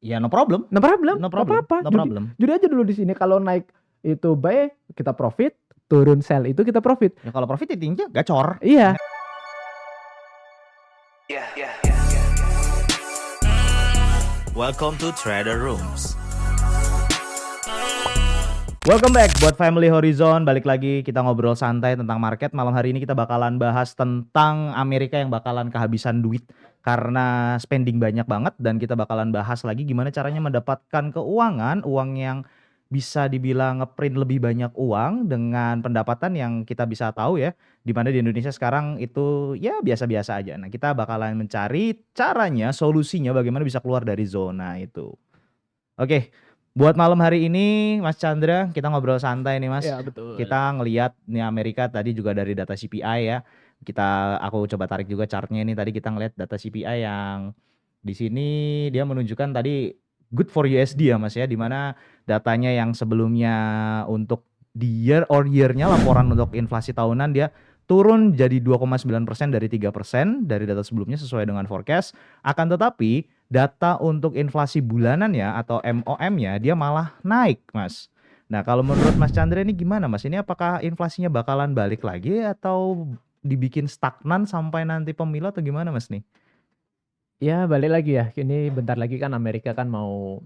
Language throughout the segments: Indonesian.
Ya no problem. No problem, No nggak problem. apa-apa. No Judi, problem. judi aja dulu di sini. Kalau naik itu buy kita profit, turun sell itu kita profit. Ya kalau profit tinggi gacor. Iya. Welcome to Trader Rooms. Welcome back buat Family Horizon. Balik lagi kita ngobrol santai tentang market. Malam hari ini kita bakalan bahas tentang Amerika yang bakalan kehabisan duit karena spending banyak banget, dan kita bakalan bahas lagi gimana caranya mendapatkan keuangan, uang yang bisa dibilang ngeprint lebih banyak uang dengan pendapatan yang kita bisa tahu ya, dimana di Indonesia sekarang itu ya biasa-biasa aja. Nah, kita bakalan mencari caranya, solusinya bagaimana bisa keluar dari zona itu. Oke, buat malam hari ini Mas Chandra, kita ngobrol santai nih Mas. Ya, betul. Kita ngelihat nih Amerika tadi juga dari data CPI ya. Aku coba tarik juga chartnya ini, tadi kita ngelihat data CPI yang di sini dia menunjukkan tadi good for USD ya Mas ya, dimana datanya yang sebelumnya untuk di year or year-nya laporan untuk inflasi tahunan dia turun jadi 2,9% dari 3% dari data sebelumnya sesuai dengan forecast. Akan tetapi data untuk inflasi bulanannya atau MOM-nya dia malah naik, Mas. Nah, kalau menurut Mas Chandra ini gimana, Mas? Ini apakah inflasinya bakalan balik lagi atau dibikin stagnan sampai nanti pemilu atau gimana, Mas nih? Ya, balik lagi ya. Ini bentar lagi kan Amerika kan mau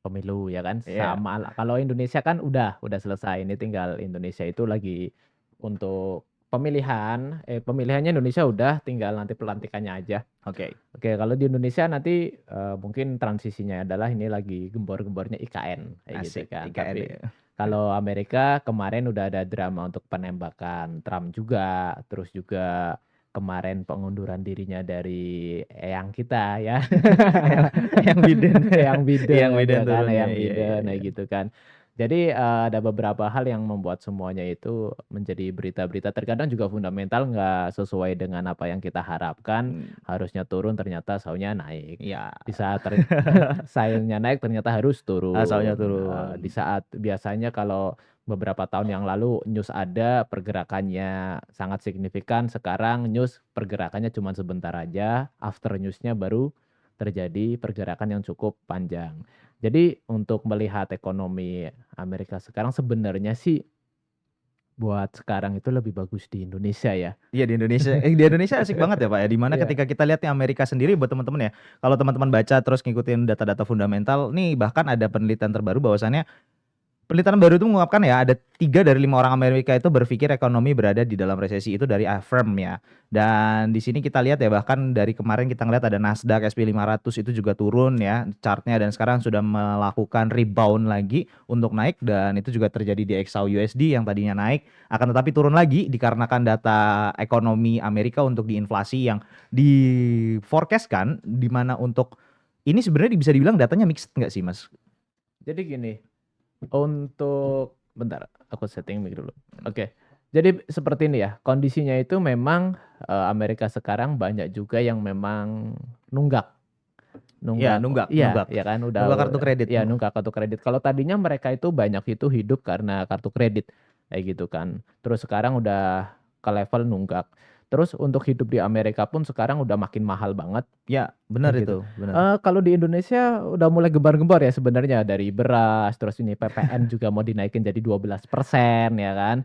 pemilu ya kan. Iya. Sama lah. Kalau Indonesia kan udah selesai. Ini tinggal Indonesia itu lagi untuk pemilihan. Pemilihannya Indonesia udah, tinggal nanti pelantikannya aja. Oke. Oke, kalau di Indonesia nanti mungkin transisinya adalah ini lagi gembor-gembornya IKN kayak gitu Asik, kan. IKN Tapi ya. kalau Amerika kemarin udah ada drama untuk penembakan Trump juga, terus juga kemarin pengunduran dirinya dari eyang kita ya. Yang Biden. Eyang Biden Yang Biden ya kan, turunnya. Eyang Iya, Biden iya, kayak iya. gitu kan. Jadi ada beberapa hal yang membuat semuanya itu menjadi berita-berita terkadang juga fundamental nggak sesuai dengan apa yang kita harapkan. Harusnya turun ternyata sahnya naik. Iya. Di saat sahnya naik ternyata harus Asalnya turun. turun. Di saat biasanya kalau beberapa tahun yang lalu news ada pergerakannya sangat signifikan, sekarang news pergerakannya cuma sebentar aja, after newsnya baru terjadi pergerakan yang cukup panjang. Jadi untuk melihat ekonomi Amerika sekarang sebenarnya sih buat sekarang itu lebih bagus di Indonesia ya. Iya di Indonesia asik banget ya Pak ya. Dimana Iya. ketika kita lihat nih Amerika sendiri buat teman-teman ya. Kalau teman-teman baca terus ngikutin data-data fundamental, nih bahkan ada penelitian terbaru bahwasannya penelitian baru itu mengungkapkan ya ada 3 dari 5 orang Amerika itu berpikir ekonomi berada di dalam resesi, itu dari Affirm ya. Dan di sini kita lihat ya, bahkan dari kemarin kita ngeliat ada Nasdaq SP 500 itu juga turun ya chartnya, dan sekarang sudah melakukan rebound lagi untuk naik, dan itu juga terjadi di XAU USD yang tadinya naik akan tetapi turun lagi dikarenakan data ekonomi Amerika untuk diinflasi yang di forecastkan, di mana untuk ini sebenarnya bisa dibilang datanya mixed nggak sih Mas? Jadi gini, untuk bentar aku setting mic dulu. Oke. Jadi seperti ini ya, kondisinya itu memang Amerika sekarang banyak juga yang memang nunggak. Ya, nunggak. Iya, ya kan udah Nunggak kartu kredit. ya nunggak kartu kredit. Kalau tadinya mereka itu banyak itu hidup karena kartu kredit kayak gitu kan. Terus sekarang udah ke level nunggak. Terus untuk hidup di Amerika pun sekarang udah makin mahal banget. Ya, benar Kayak itu, gitu. benar. Kalau di Indonesia udah mulai gembar-gembor ya sebenarnya, dari beras, terus ini PPN juga mau dinaikin jadi 12% ya kan.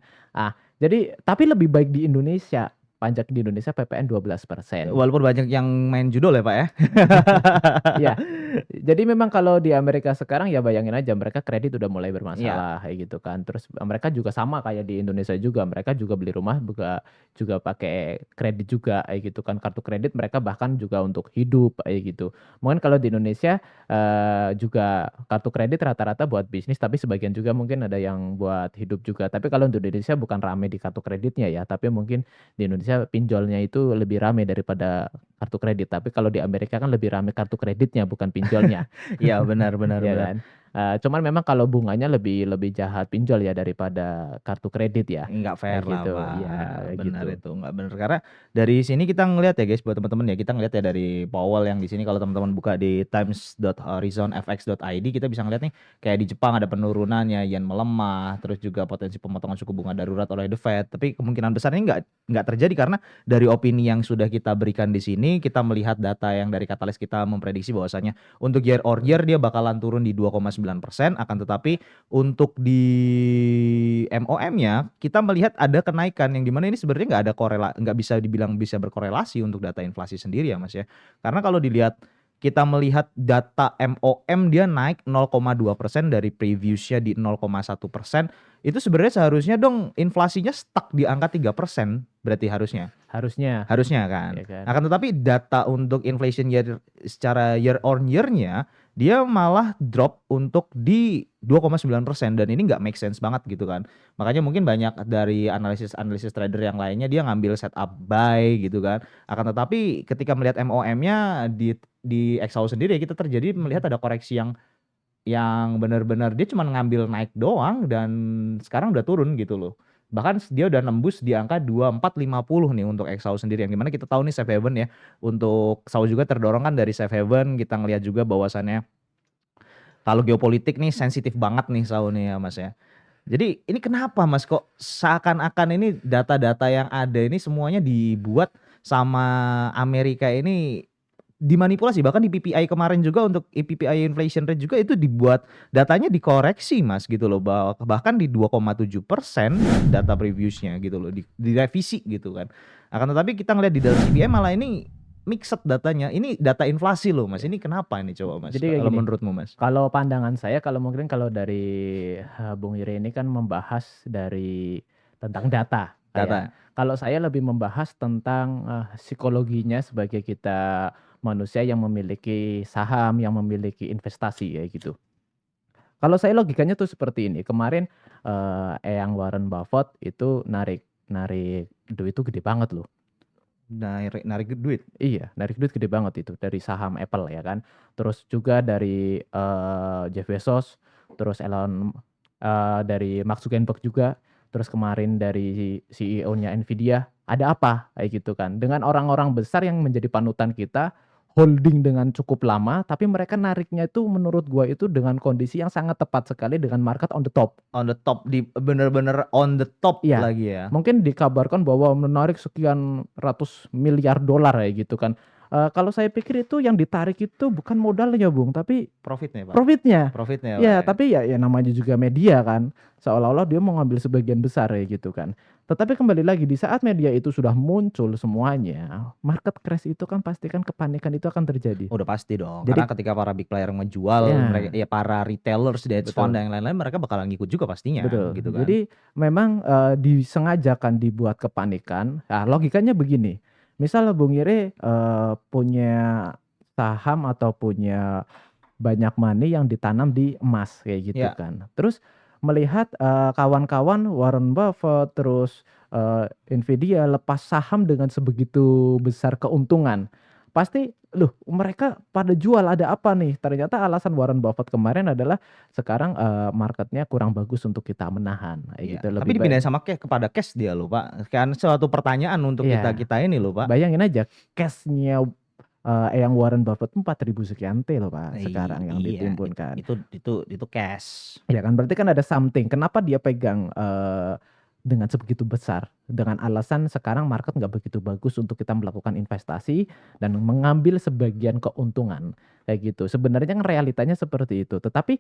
Jadi tapi lebih baik di Indonesia, pajak di Indonesia PPN 12%. Walaupun banyak yang main judul ya Pak ya. Iya. Jadi memang kalau di Amerika sekarang ya bayangin aja, mereka kredit udah mulai bermasalah kayak gitu kan. Terus mereka juga sama kayak di Indonesia juga, mereka juga beli rumah juga pakai kredit juga kayak gitu kan, kartu kredit mereka bahkan juga untuk hidup kayak gitu. Mungkin kalau di Indonesia juga kartu kredit rata-rata buat bisnis, tapi sebagian juga mungkin ada yang buat hidup juga. Tapi kalau di Indonesia bukan rame di kartu kreditnya ya, tapi mungkin di Indonesia pinjolnya itu lebih rame daripada kartu kredit. Tapi kalau di Amerika kan lebih rame kartu kreditnya bukan pinjolnya. Iya benar Ya kan. Cuman memang kalau bunganya lebih lebih jahat pinjol ya daripada kartu kredit ya, Nggak fair kayak lah gitu. Pak, Iya, kayak benar gitu. itu nggak benar karena dari sini kita ngelihat ya guys buat teman-teman ya kita ngelihat ya dari Powell yang di sini kalau teman-teman buka di times.horizonfx.id kita bisa ngeliat nih kayak di Jepang ada penurunannya yen melemah terus juga potensi pemotongan suku bunga darurat oleh The Fed tapi kemungkinan besar ini nggak terjadi karena dari opini yang sudah kita berikan di sini kita melihat data yang dari Katalis kita memprediksi bahwasanya untuk year on year dia bakalan turun di 2,9% akan tetapi untuk di MOM-nya kita melihat ada kenaikan yang dimana ini sebenarnya nggak bisa dibilang bisa berkorelasi untuk data inflasi sendiri ya Mas ya. Karena kalau dilihat kita melihat data MOM dia naik 0,2% dari previousnya di 0,1%. Itu sebenarnya seharusnya dong inflasinya stuck di angka 3% berarti harusnya. Harusnya, Harusnya kan. ya kan. Akan tetapi data untuk inflation secara year on year-nya dia malah drop untuk di 2,9% dan ini nggak make sense banget gitu kan. Makanya mungkin banyak dari analisis trader yang lainnya dia ngambil setup buy gitu kan. Akan tetapi ketika melihat MOM-nya di Exau sendiri kita terjadi melihat ada koreksi yang benar-benar dia cuma ngambil naik doang dan sekarang udah turun gitu loh. Bahkan dia udah nembus di angka 2450 nih untuk Exau sendiri yang dimana kita tahu nih safe haven ya. Untuk Exau juga terdorong kan dari safe haven kita ngelihat juga bahwasannya kalau geopolitik nih sensitif banget nih Sau nih ya Mas ya. Jadi ini kenapa Mas kok seakan-akan ini data-data yang ada ini semuanya dibuat sama Amerika ini dimanipulasi bahkan di PPI kemarin juga untuk PPI inflation rate juga itu dibuat datanya dikoreksi Mas gitu loh bahkan di 2,7% data previousnya gitu loh direvisi gitu kan. Akan tetapi kita ngeliat di dalam CPI malah ini mixed datanya. Ini data inflasi loh Mas. Ini kenapa ini coba Mas Jadi kayak kalau gini, menurutmu Mas? kalau pandangan saya mungkin kalau dari, Bung Ire ini kan membahas dari tentang data, Data. kalau saya lebih membahas tentang, psikologinya sebagai kita manusia yang memiliki saham, yang memiliki investasi kayak gitu. Kalau saya logikanya tuh seperti ini, kemarin, Eyang Warren Buffett itu narik narik duit itu gede banget loh. Narik narik duit. Iya, narik duit gede banget itu dari saham Apple ya kan. Terus juga dari, Jeff Bezos, terus dari Mark Zuckerberg juga, terus kemarin dari CEO-nya Nvidia. Ada apa? Kayak gitu kan. Dengan orang-orang besar yang menjadi panutan kita, holding dengan cukup lama, tapi mereka nariknya itu menurut gua itu dengan kondisi yang sangat tepat sekali dengan market on the top. On the top bener-bener on the top Iya, lagi ya. mungkin dikabarkan bahwa menarik sekian ratus miliar dolar kayak gitu kan. Kalau saya pikir itu yang ditarik itu bukan modalnya Bung, tapi Profitnya Pak. profitnya. Profitnya Pak. Ya, tapi ya namanya juga media kan, seolah-olah dia mau ngambil sebagian besar kayak gitu kan. Tetapi kembali lagi di saat media itu sudah muncul semuanya, market crash itu kan pasti kan kepanikan itu akan terjadi. Udah pasti dong. Jadi Karena ketika para big player menjual ya, mereka ya para retailers, hedge fund betul. dan yang lain-lain mereka bakalan ngikut juga pastinya Betul. gitu kan. Jadi memang, disengajakan dibuat kepanikan. Nah, logikanya begini, misal Bung Ire, punya saham atau punya banyak money yang ditanam di emas kayak gitu Ya. kan. Terus melihat, kawan-kawan Warren Buffett, terus, Nvidia lepas saham dengan sebegitu besar keuntungan. Pasti, "Loh mereka pada jual ada apa nih?" Ternyata alasan Warren Buffett kemarin adalah sekarang, market-nya kurang bagus untuk kita menahan, kayak Iya, gitu. tapi Lebih baik dipindahin sama kepada cash dia loh Pak. Kan suatu pertanyaan untuk iya, kita ini loh Pak. bayangin aja cash-nya, yang Warren Buffett 4.000 sekian T loh Pak sekarang yang Iya, ditimbunkan. itu cash. Ya kan berarti kan ada something, kenapa dia pegang, dengan sebegitu besar? Dengan alasan sekarang market nggak begitu bagus untuk kita melakukan investasi dan mengambil sebagian keuntungan, kayak gitu. Sebenarnya kan realitanya seperti itu, tetapi,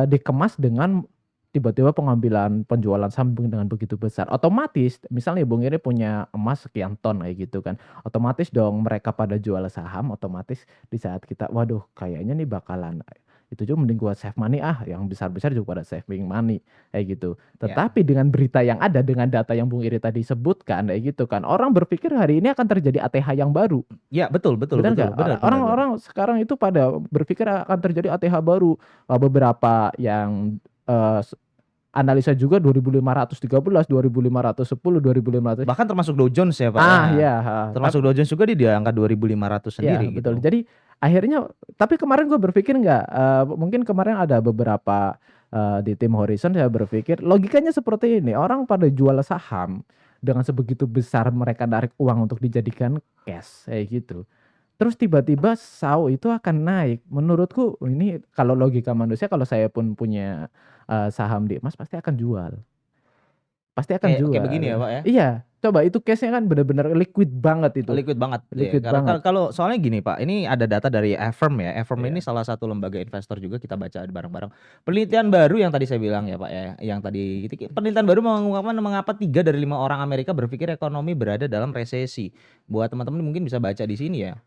dikemas dengan tiba-tiba pengambilan penjualan saham dengan begitu besar. Otomatis misalnya Bung Iri punya emas sekian ton kayak gitu kan, otomatis dong mereka pada jual saham, otomatis di saat kita, "Waduh kayaknya nih bakalan itu juga mending gua save money yang besar-besar juga pada saving money," kayak gitu. Ya. Tetapi dengan berita yang ada, dengan data yang Bung Iri tadi sebutkan kayak gitu kan, orang berpikir hari ini akan terjadi ATH yang baru. Ya betul Benar nggak? benar. Orang-orang sekarang itu pada berpikir akan terjadi ATH baru. Beberapa yang, analisa juga 2513, 2510, 2500. Bahkan termasuk Dow Jones ya Pak Ah, ya. iya, Termasuk Dow Jones juga dia di angka 2500 iya sendiri betul. gitu. Jadi Akhirnya tapi kemarin gue berpikir mungkin kemarin ada beberapa, di tim Horizon saya berpikir logikanya seperti ini, orang pada jual saham, dengan sebegitu besar mereka narik uang untuk dijadikan cash, kayak gitu. Terus tiba-tiba SAU itu akan naik. Menurutku ini kalau logika manusia kalau saya pun punya, saham di emas pasti akan jual. Pasti akan Kayak begini jual. ya Pak ya. Iya, coba itu case-nya kan benar-benar liquid banget itu. Liquid banget ya. Liquid Karena banget. kalau soalnya gini Pak, ini ada data dari Affirm ya. Affirm ini Iya. salah satu lembaga investor juga, kita baca bareng-bareng. Penelitian baru yang tadi saya bilang ya Pak ya, yang tadi penelitian baru mengungkapkan mengapa 3 dari 5 orang Amerika berpikir ekonomi berada dalam resesi. Buat teman-teman mungkin bisa baca di sini ya.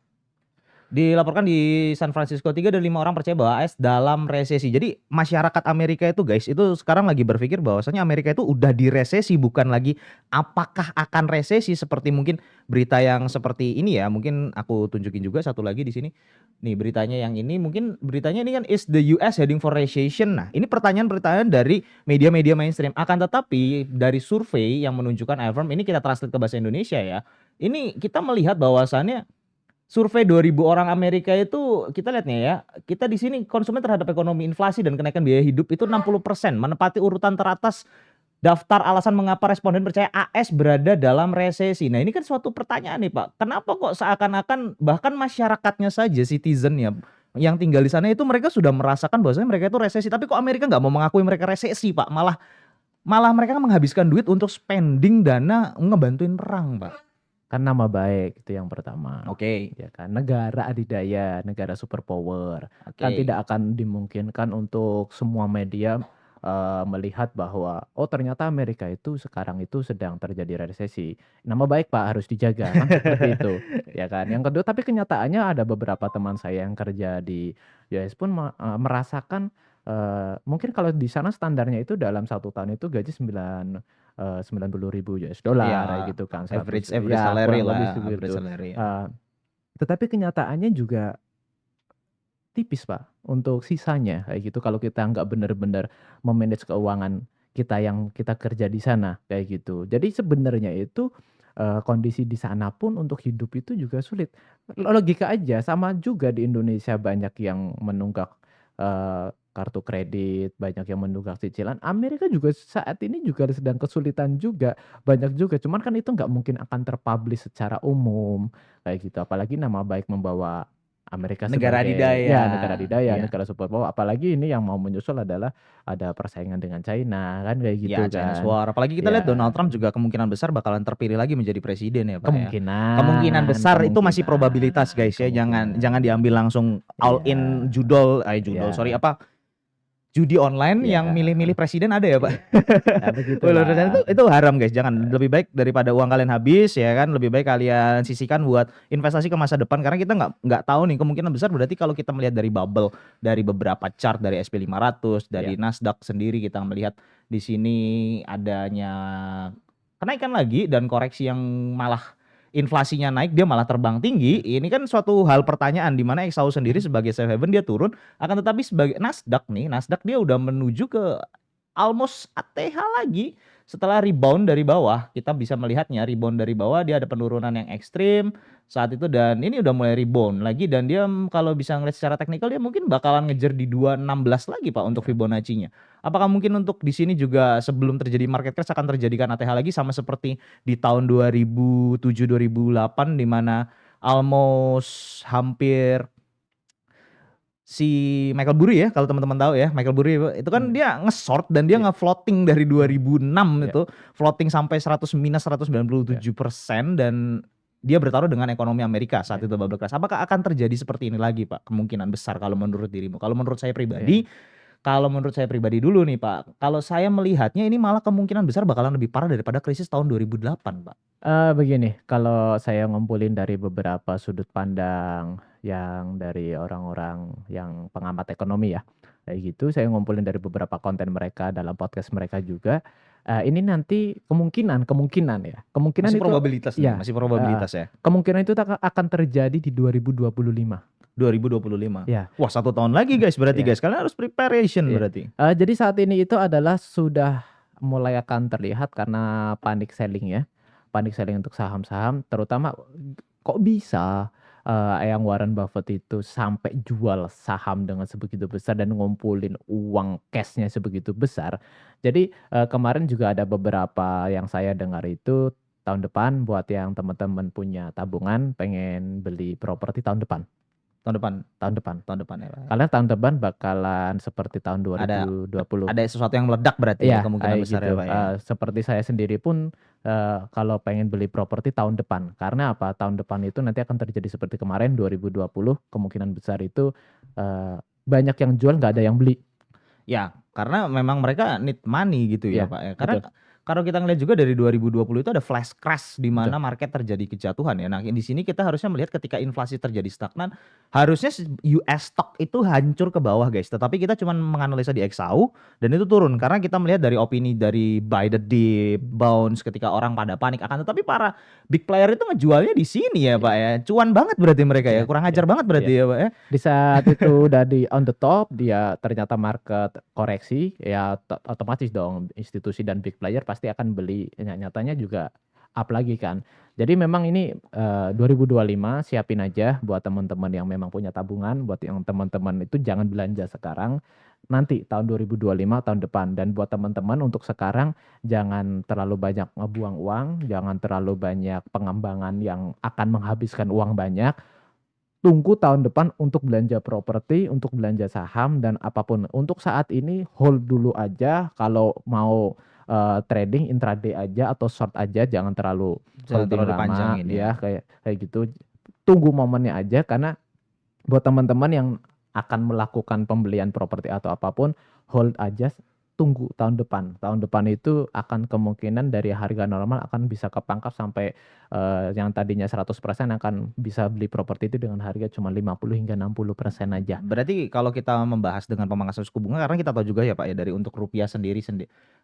Dilaporkan di San Francisco 3 dari 5 orang percaya bahwa AS dalam resesi. Jadi masyarakat Amerika itu guys, itu sekarang lagi berpikir bahwasanya Amerika itu udah di resesi, bukan lagi apakah akan resesi seperti mungkin berita yang seperti ini ya. Mungkin aku tunjukin juga satu lagi di sini. Nih beritanya yang ini, mungkin beritanya ini kan is the US heading for recession. Nah, ini pertanyaan-pertanyaan dari media-media mainstream. Akan tetapi dari survei yang menunjukkan Affirm, ini kita translate ke bahasa Indonesia ya. Ini kita melihat bahwasannya survei 2.000 orang Amerika itu kita lihat nih ya, kita di sini konsumen terhadap ekonomi, inflasi dan kenaikan biaya hidup itu 60%, menempati urutan teratas daftar alasan mengapa responden percaya AS berada dalam resesi. Nah, ini kan suatu pertanyaan nih, Pak. Kenapa kok seakan-akan bahkan masyarakatnya saja, citizen-nya yang tinggal di sana itu mereka sudah merasakan bahwasanya mereka itu resesi, tapi kok Amerika nggak mau mengakui mereka resesi, Pak? Malah mereka menghabiskan duit untuk spending dana ngebantuin perang, Pak. Kan nama baik itu yang pertama. Oke. Ya kan, negara adidaya, negara superpower. Kan Oke. tidak akan dimungkinkan untuk semua media melihat bahwa oh ternyata Amerika itu sekarang itu sedang terjadi resesi. Nama baik Pak harus dijaga kan seperti itu. Ya kan. Yang kedua tapi kenyataannya ada beberapa teman saya yang kerja di US pun merasakan mungkin kalau di sana standarnya itu dalam 1 tahun itu gaji 90.000 US dollar kayak Iya, gitu kan, average 100 ya salary kurang lebih lah, average segitu. salary ya. Tetapi kenyataannya juga tipis Pak untuk sisanya kayak gitu kalau kita nggak benar-benar me-manage keuangan kita yang kita kerja di sana kayak gitu. Jadi sebenarnya itu kondisi di sana pun untuk hidup itu juga sulit. Logika aja sama juga di Indonesia banyak yang menunggak kartu kredit, banyak yang menunggak cicilan. Amerika juga saat ini juga sedang kesulitan juga, banyak juga. Cuman kan itu nggak mungkin akan terpublish secara umum kayak gitu. Apalagi nama baik membawa Amerika Negara sebagai adidaya, ya negara adidaya, iya. negara superpower. Apalagi ini yang mau menyusul adalah ada persaingan dengan China kan kayak gitu Ya, Chinese kan. War. Apalagi kita lihat Ya Donald Trump juga kemungkinan besar bakalan terpilih lagi menjadi presiden ya, Pak ya. Kemungkinan kemungkinan, besar itu masih probabilitas guys ya. Jangan kemungkinan. diambil langsung all Iya, in sorry iya, apa? Judi online yang iya, milih-milih presiden ada ya, Pak? iya. Ya Itu begitulah. itu haram guys, jangan. Lebih baik daripada uang kalian habis ya kan, lebih baik kalian sisihkan buat investasi ke masa depan karena kita nggak tahu nih kemungkinan besar. Berarti kalau kita melihat dari bubble, dari beberapa chart dari SP 500, dari Iya. Nasdaq sendiri kita melihat di sini adanya kenaikan lagi dan koreksi yang malah inflasinya naik dia malah terbang tinggi. Ini kan suatu hal pertanyaan di mana XAU sendiri sebagai safe haven dia turun, akan tetapi sebagai Nasdaq dia udah menuju ke almost ATH lagi setelah rebound dari bawah. Kita bisa melihatnya rebound dari bawah dia ada penurunan yang ekstrim saat itu dan ini udah mulai rebound lagi dan dia kalau bisa ngeliat secara teknikal dia mungkin bakalan ngejar di 216 lagi Pak untuk Fibonacci-nya. Apakah mungkin untuk di sini juga sebelum terjadi market crash akan terjadikan ATH lagi sama seperti di tahun 2007 2008 di mana almost hampir si Michael Burry ya, kalau teman-teman tahu ya, Michael Burry itu kan dia nge-short dan dia Iya. nge-floating dari 2006 Iya. itu, floating sampai 197% dan dia bertaruh dengan ekonomi Amerika saat itu bubble crash. Apakah akan terjadi seperti ini lagi, Pak? Kemungkinan besar kalau menurut dirimu. Kalau menurut saya pribadi, dulu nih, Pak, kalau saya melihatnya ini malah kemungkinan besar bakalan lebih parah daripada krisis tahun 2008, Pak. Begini, kalau saya ngumpulin dari beberapa sudut pandang yang dari orang-orang yang pengamat ekonomi ya, kayak gitu, saya ngumpulin dari beberapa konten mereka dalam podcast mereka juga, ini nanti kemungkinan ya, kemungkinan Masih itu probabilitas nih, ya, masih probabilitas ya. kemungkinan itu akan terjadi di 2025. 2025. Ya. Wah, 1 tahun lagi guys berarti Iya. guys. Kalian harus preparation Iya. berarti. Jadi saat ini itu adalah sudah mulai akan terlihat karena panic selling ya. Panic selling untuk saham-saham terutama kok bisa yang Warren Buffett itu sampai jual saham dengan sebegitu besar dan ngumpulin uang cashnya sebegitu besar. Jadi kemarin juga ada beberapa yang saya dengar itu tahun depan buat yang teman-teman punya tabungan pengen beli properti tahun depan. Tahun depan, Tahun depan. tahun depan ya Pak. Karena tahun depan bakalan seperti tahun Ada 2020. ada sesuatu yang meledak berarti ya Iya, kemungkinan kayak besar gitu. ya Pak ya. Seperti saya sendiri pun kalau pengen beli properti tahun depan. Karena apa? Tahun depan itu nanti akan terjadi seperti kemarin 2020, kemungkinan besar itu banyak yang jual nggak ada yang beli. Ya, karena memang mereka need money gitu ya Iya, Pak ya. Karena betul. kalau kita ngelihat juga dari 2020 itu ada flash crash di Betul. mana market terjadi kejatuhan ya. Nah, di sini kita harusnya melihat ketika inflasi terjadi stagnan, harusnya US stock itu hancur ke bawah guys. Tetapi kita cuma menganalisa di XAU dan itu turun karena kita melihat dari opini dari buy the dip, bounce ketika orang pada panik akan, tetapi para big player itu ngejualnya di sini ya Pak ya. Cuan banget berarti mereka ya. Iya, Kurang iya, ajar banget berarti iya. ya Pak ya. Di saat itu udah di on the top, dia ternyata market koreksi, ya otomatis dong institusi dan big player pasti akan beli. Nyatanya juga up lagi kan. Jadi memang ini 2025 siapin aja buat teman-teman yang memang punya tabungan, buat yang teman-teman itu jangan belanja sekarang, nanti tahun 2025 tahun depan. Dan buat teman-teman untuk sekarang jangan terlalu banyak ngebuang uang, jangan terlalu banyak pengembangan yang akan menghabiskan uang banyak. Tunggu tahun depan untuk belanja properti, untuk belanja saham dan apapun. Untuk saat ini hold dulu aja, kalau mau trading intraday aja atau short aja, jangan terlalu Jangan holding terlalu lama dipanjangin ya. ya, kayak gitu. Tunggu momennya aja, karena buat teman-teman yang akan melakukan pembelian properti atau apapun, hold aja, tunggu tahun depan. Tahun depan itu akan kemungkinan dari harga normal akan bisa kepangkas sampai yang tadinya 100% akan bisa beli properti itu dengan harga cuma 50 hingga 60% aja. Berarti kalau kita membahas dengan pemangkasan suku bunga, karena kita tahu juga ya Pak ya dari untuk rupiah sendiri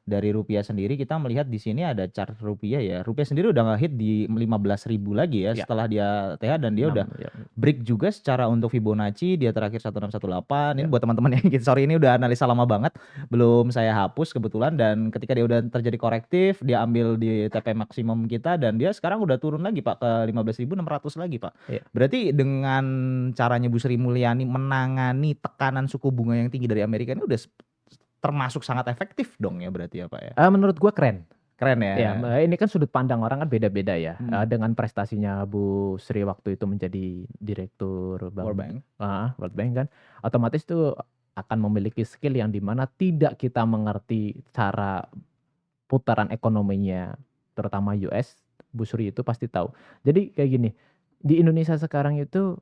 dari rupiah sendiri kita melihat di sini ada chart rupiah ya. Rupiah sendiri udah nge-hit di 15.000 lagi ya Ya. setelah dia TH dan dia udah break juga secara untuk Fibonacci dia terakhir 1618. Ini Ya. buat teman-teman yang sorry ini udah analisa lama banget, belum saya hapus kebetulan, dan ketika dia udah terjadi korektif, dia ambil di TP maksimum kita dan dia sekarang udah turun lagi Pak ke 15.600 lagi Pak. Ya. Berarti dengan caranya Bu Sri Mulyani menangani tekanan suku bunga yang tinggi dari Amerika ini udah termasuk sangat efektif dong ya berarti ya Pak ya. Menurut gua keren. Keren ya. Ya, ini kan sudut pandang orang kan beda-beda ya. Dengan prestasinya Bu Sri waktu itu menjadi direktur World Bank. World Bank kan, otomatis itu akan memiliki skill yang dimana tidak kita mengerti cara putaran ekonominya, terutama US, Bu Sri itu pasti tahu. Jadi kayak gini, di Indonesia sekarang itu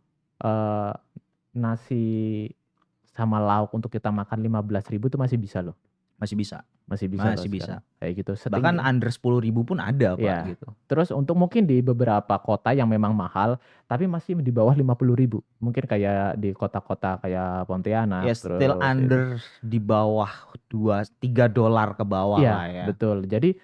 nasi sama lauk untuk kita makan 15.000 tuh masih bisa loh. Masih bisa. Masih bisa Masih loh bisa. sekarang. Kayak gitu. Bahkan under 10.000 pun ada Pak Ya. gitu. Terus untuk mungkin di beberapa kota yang memang mahal, tapi masih di bawah 50.000. Mungkin kayak di kota-kota kayak Pontianak. Ya still under di bawah $2-3 ke bawah lah ya. Betul. Jadi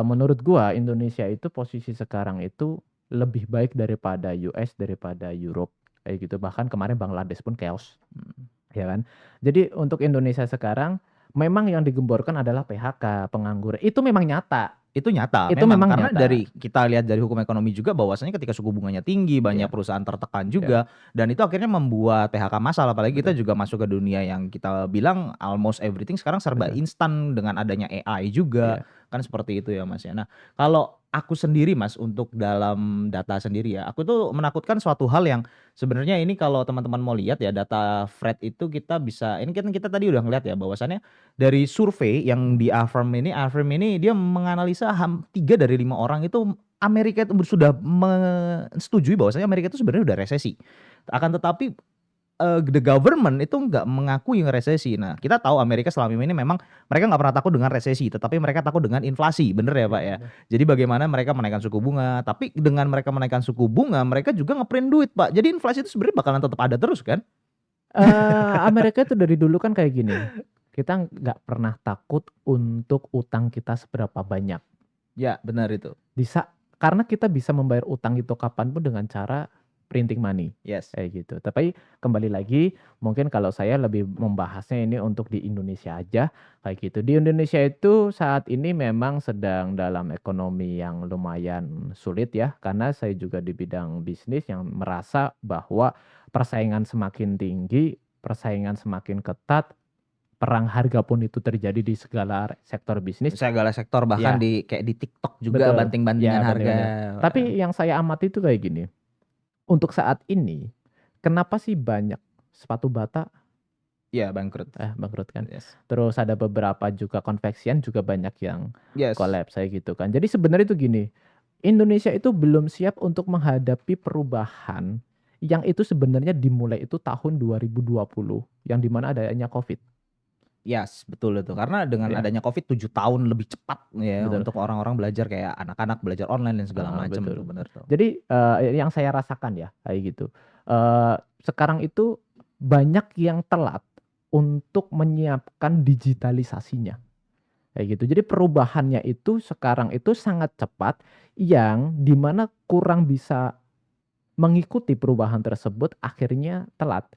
menurut gua Indonesia itu posisi sekarang itu lebih baik daripada US, daripada Europe kayak gitu. Bahkan kemarin Bangladesh pun chaos. Ya kan? Jadi untuk Indonesia sekarang memang yang digemborkan adalah PHK, pengangguran. Itu memang nyata. Itu nyata. Itu memang karena nyata. dari kita lihat dari hukum ekonomi juga bahwasanya ketika suku bunganya tinggi, banyak perusahaan tertekan juga, dan itu akhirnya membuat PHK massal. Apalagi kita juga masuk ke dunia yang kita bilang almost everything sekarang serba instan dengan adanya AI juga. Kan seperti itu ya Mas ya. Nah, kalau aku sendiri Mas untuk dalam data sendiri ya, aku tuh menakutkan suatu hal yang sebenarnya ini kalau teman-teman mau lihat ya data Fred itu kita bisa, ini kan kita tadi udah ngeliat ya bahwasannya dari survei yang di Affirm ini dia menganalisa 3 dari 5 orang itu Amerika itu sudah menyetujui bahwasanya Amerika itu sebenarnya udah resesi. Akan tetapi the government itu nggak mengakui resesi. Nah, kita tahu Amerika selama ini memang mereka nggak pernah takut dengan resesi, tetapi mereka takut dengan inflasi, bener ya Pak ya. Jadi bagaimana mereka menaikkan suku bunga, tapi dengan mereka menaikkan suku bunga, mereka juga ngeprint duit Pak. Jadi inflasi itu sebenarnya bakalan tetap ada terus kan? Amerika itu dari dulu kan kayak gini. Kita nggak pernah takut untuk utang kita seberapa banyak. Ya benar itu. Karena kita bisa membayar utang itu kapanpun dengan cara printing money, Yes. kayak gitu. Tapi kembali lagi, mungkin kalau saya lebih membahasnya ini untuk di Indonesia aja, kayak gitu. Di Indonesia itu saat ini memang sedang dalam ekonomi yang lumayan sulit ya, karena saya juga di bidang bisnis yang merasa bahwa persaingan semakin tinggi, persaingan semakin ketat, perang harga pun itu terjadi di segala sektor bisnis. Segala sektor bahkan Ya, kayak di TikTok juga betul. Ya, banting-bantingan harga. banding-banding. Tapi yang saya amati itu kayak gini. Untuk saat ini, kenapa sih banyak sepatu bata Ya, bangkrut. bangkrut kan? Yes. Terus ada beberapa juga konveksian juga banyak yang Yes. collapse kayak gitu kan. Jadi sebenarnya itu gini, Indonesia itu belum siap untuk menghadapi perubahan yang itu sebenarnya dimulai itu tahun 2020 yang dimana adanya COVID. Yes, betul itu. Karena dengan Ya, adanya COVID 7 tahun lebih cepat ya betul. untuk orang-orang belajar kayak anak-anak belajar online dan segala macam Betul. tuh, bener tuh. Jadi yang saya rasakan ya kayak gitu. Sekarang itu banyak yang telat untuk menyiapkan digitalisasinya. Kayak gitu. Jadi perubahannya itu sekarang itu sangat cepat yang dimana kurang bisa mengikuti perubahan tersebut akhirnya telat.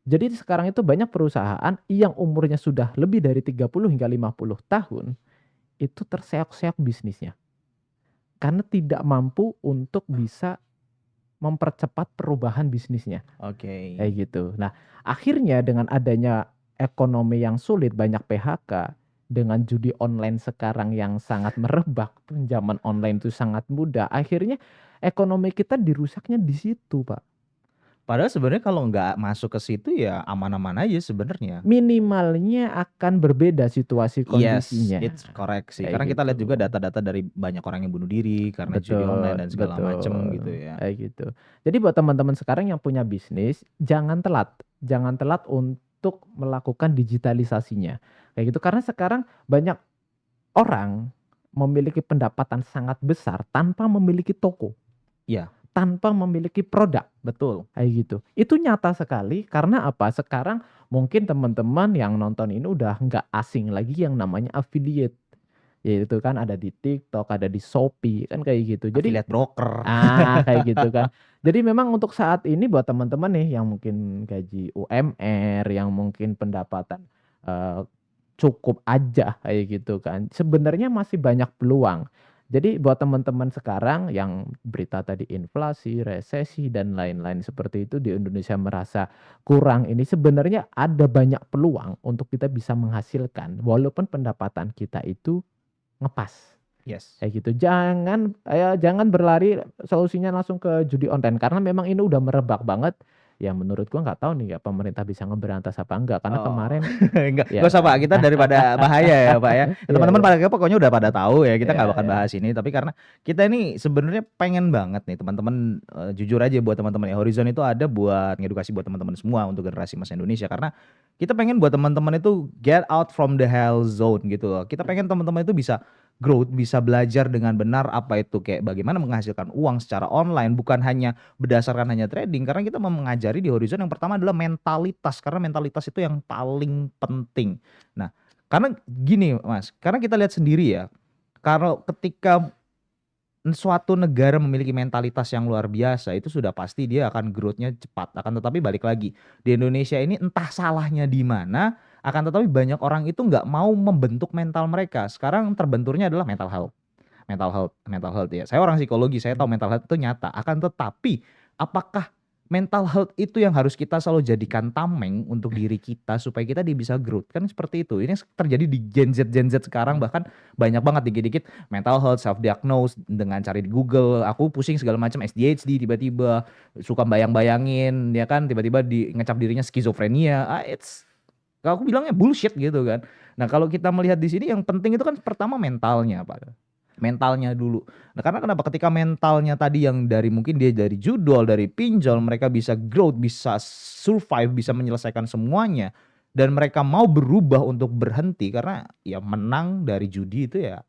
Jadi sekarang itu banyak perusahaan yang umurnya sudah lebih dari 30 hingga 50 tahun itu terseok-seok bisnisnya. Karena tidak mampu untuk bisa mempercepat perubahan bisnisnya. Oke. Kayak gitu. Nah, akhirnya dengan adanya ekonomi yang sulit, banyak PHK, dengan judi online sekarang yang sangat merebak, pinjaman online itu sangat mudah, akhirnya ekonomi kita dirusaknya di situ, Pak. Padahal sebenarnya kalau nggak masuk ke situ ya aman-aman aja sebenarnya. Minimalnya akan berbeda situasi Yes, kondisinya. it's correct sih. Kayak Karena kita lihat gitu. juga data-data dari banyak orang yang bunuh diri karena judi online dan segala macem gitu ya. Kayak gitu. Jadi buat teman-teman sekarang yang punya bisnis, jangan telat. Jangan telat untuk melakukan digitalisasinya. Kayak gitu. Karena sekarang banyak orang memiliki pendapatan sangat besar tanpa memiliki toko. Iya. Tanpa memiliki produk. Betul. Kayak gitu. Itu nyata sekali karena apa? Sekarang mungkin teman-teman yang nonton ini udah nggak asing lagi yang namanya affiliate. Yaitu kan ada di TikTok, ada di Shopee, kan kayak gitu. Jadi Affiliate broker. kayak gitu kan. Jadi memang untuk saat ini buat teman-teman nih yang mungkin gaji UMR, yang mungkin pendapatan cukup aja kayak gitu kan. Sebenarnya masih banyak peluang. Jadi buat teman-teman sekarang yang berita tadi inflasi, resesi dan lain-lain seperti itu di Indonesia merasa kurang ini sebenarnya ada banyak peluang untuk kita bisa menghasilkan walaupun pendapatan kita itu ngepas. Yes. Kayak gitu. Jangan berlari solusinya langsung ke judi online karena memang ini udah merebak banget. Ya menurut gua nggak tahu nih ya pemerintah bisa ngeberantas apa enggak karena kemarin Enggak ya usah Pak, kita daripada bahaya ya Pak ya. Iya, Teman-teman iya. pada pokoknya udah pada tahu ya, kita Iya, nggak bakal iya. bahas ini. Tapi karena kita ini sebenarnya pengen banget nih teman-teman, jujur aja buat teman-teman ya, Horizon itu ada buat ngedukasi buat teman-teman semua untuk generasi masa Indonesia. Karena kita pengen buat teman-teman itu get out from the hell zone gitu loh. Kita pengen teman-teman itu bisa growth, bisa belajar dengan benar apa itu kayak bagaimana menghasilkan uang secara online, bukan hanya berdasarkan hanya trading. Karena kita mau mengajari di Horizon yang pertama adalah mentalitas, karena mentalitas itu yang paling penting. Nah, karena gini Mas, karena kita lihat sendiri ya, kalau ketika suatu negara memiliki mentalitas yang luar biasa, itu sudah pasti dia akan growth-nya cepat. Akan tetapi balik lagi, di Indonesia ini entah salahnya di mana, akan tetapi banyak orang itu nggak mau membentuk mental mereka. Sekarang terbenturnya adalah mental health. Mental health ya. Saya orang psikologi, saya tahu mental health itu nyata. Akan tetapi, apakah mental health itu yang harus kita selalu jadikan tameng untuk diri kita supaya kita bisa growth? Kan seperti itu. Ini terjadi di Gen Z sekarang, bahkan banyak banget dikit-dikit mental health self diagnose dengan cari di Google. Aku pusing segala macam, ADHD tiba-tiba suka bayang-bayangin, ya kan, tiba-tiba ngecap dirinya skizofrenia. Aku bilangnya bullshit gitu kan. Nah, kalau kita melihat di sini yang penting itu kan pertama mentalnya, Pak. Mentalnya dulu. Nah, karena kenapa ketika mentalnya tadi yang dari mungkin dia dari judul, dari pinjol, mereka bisa growth, bisa survive, bisa menyelesaikan semuanya, dan mereka mau berubah untuk berhenti karena ya menang dari judi itu ya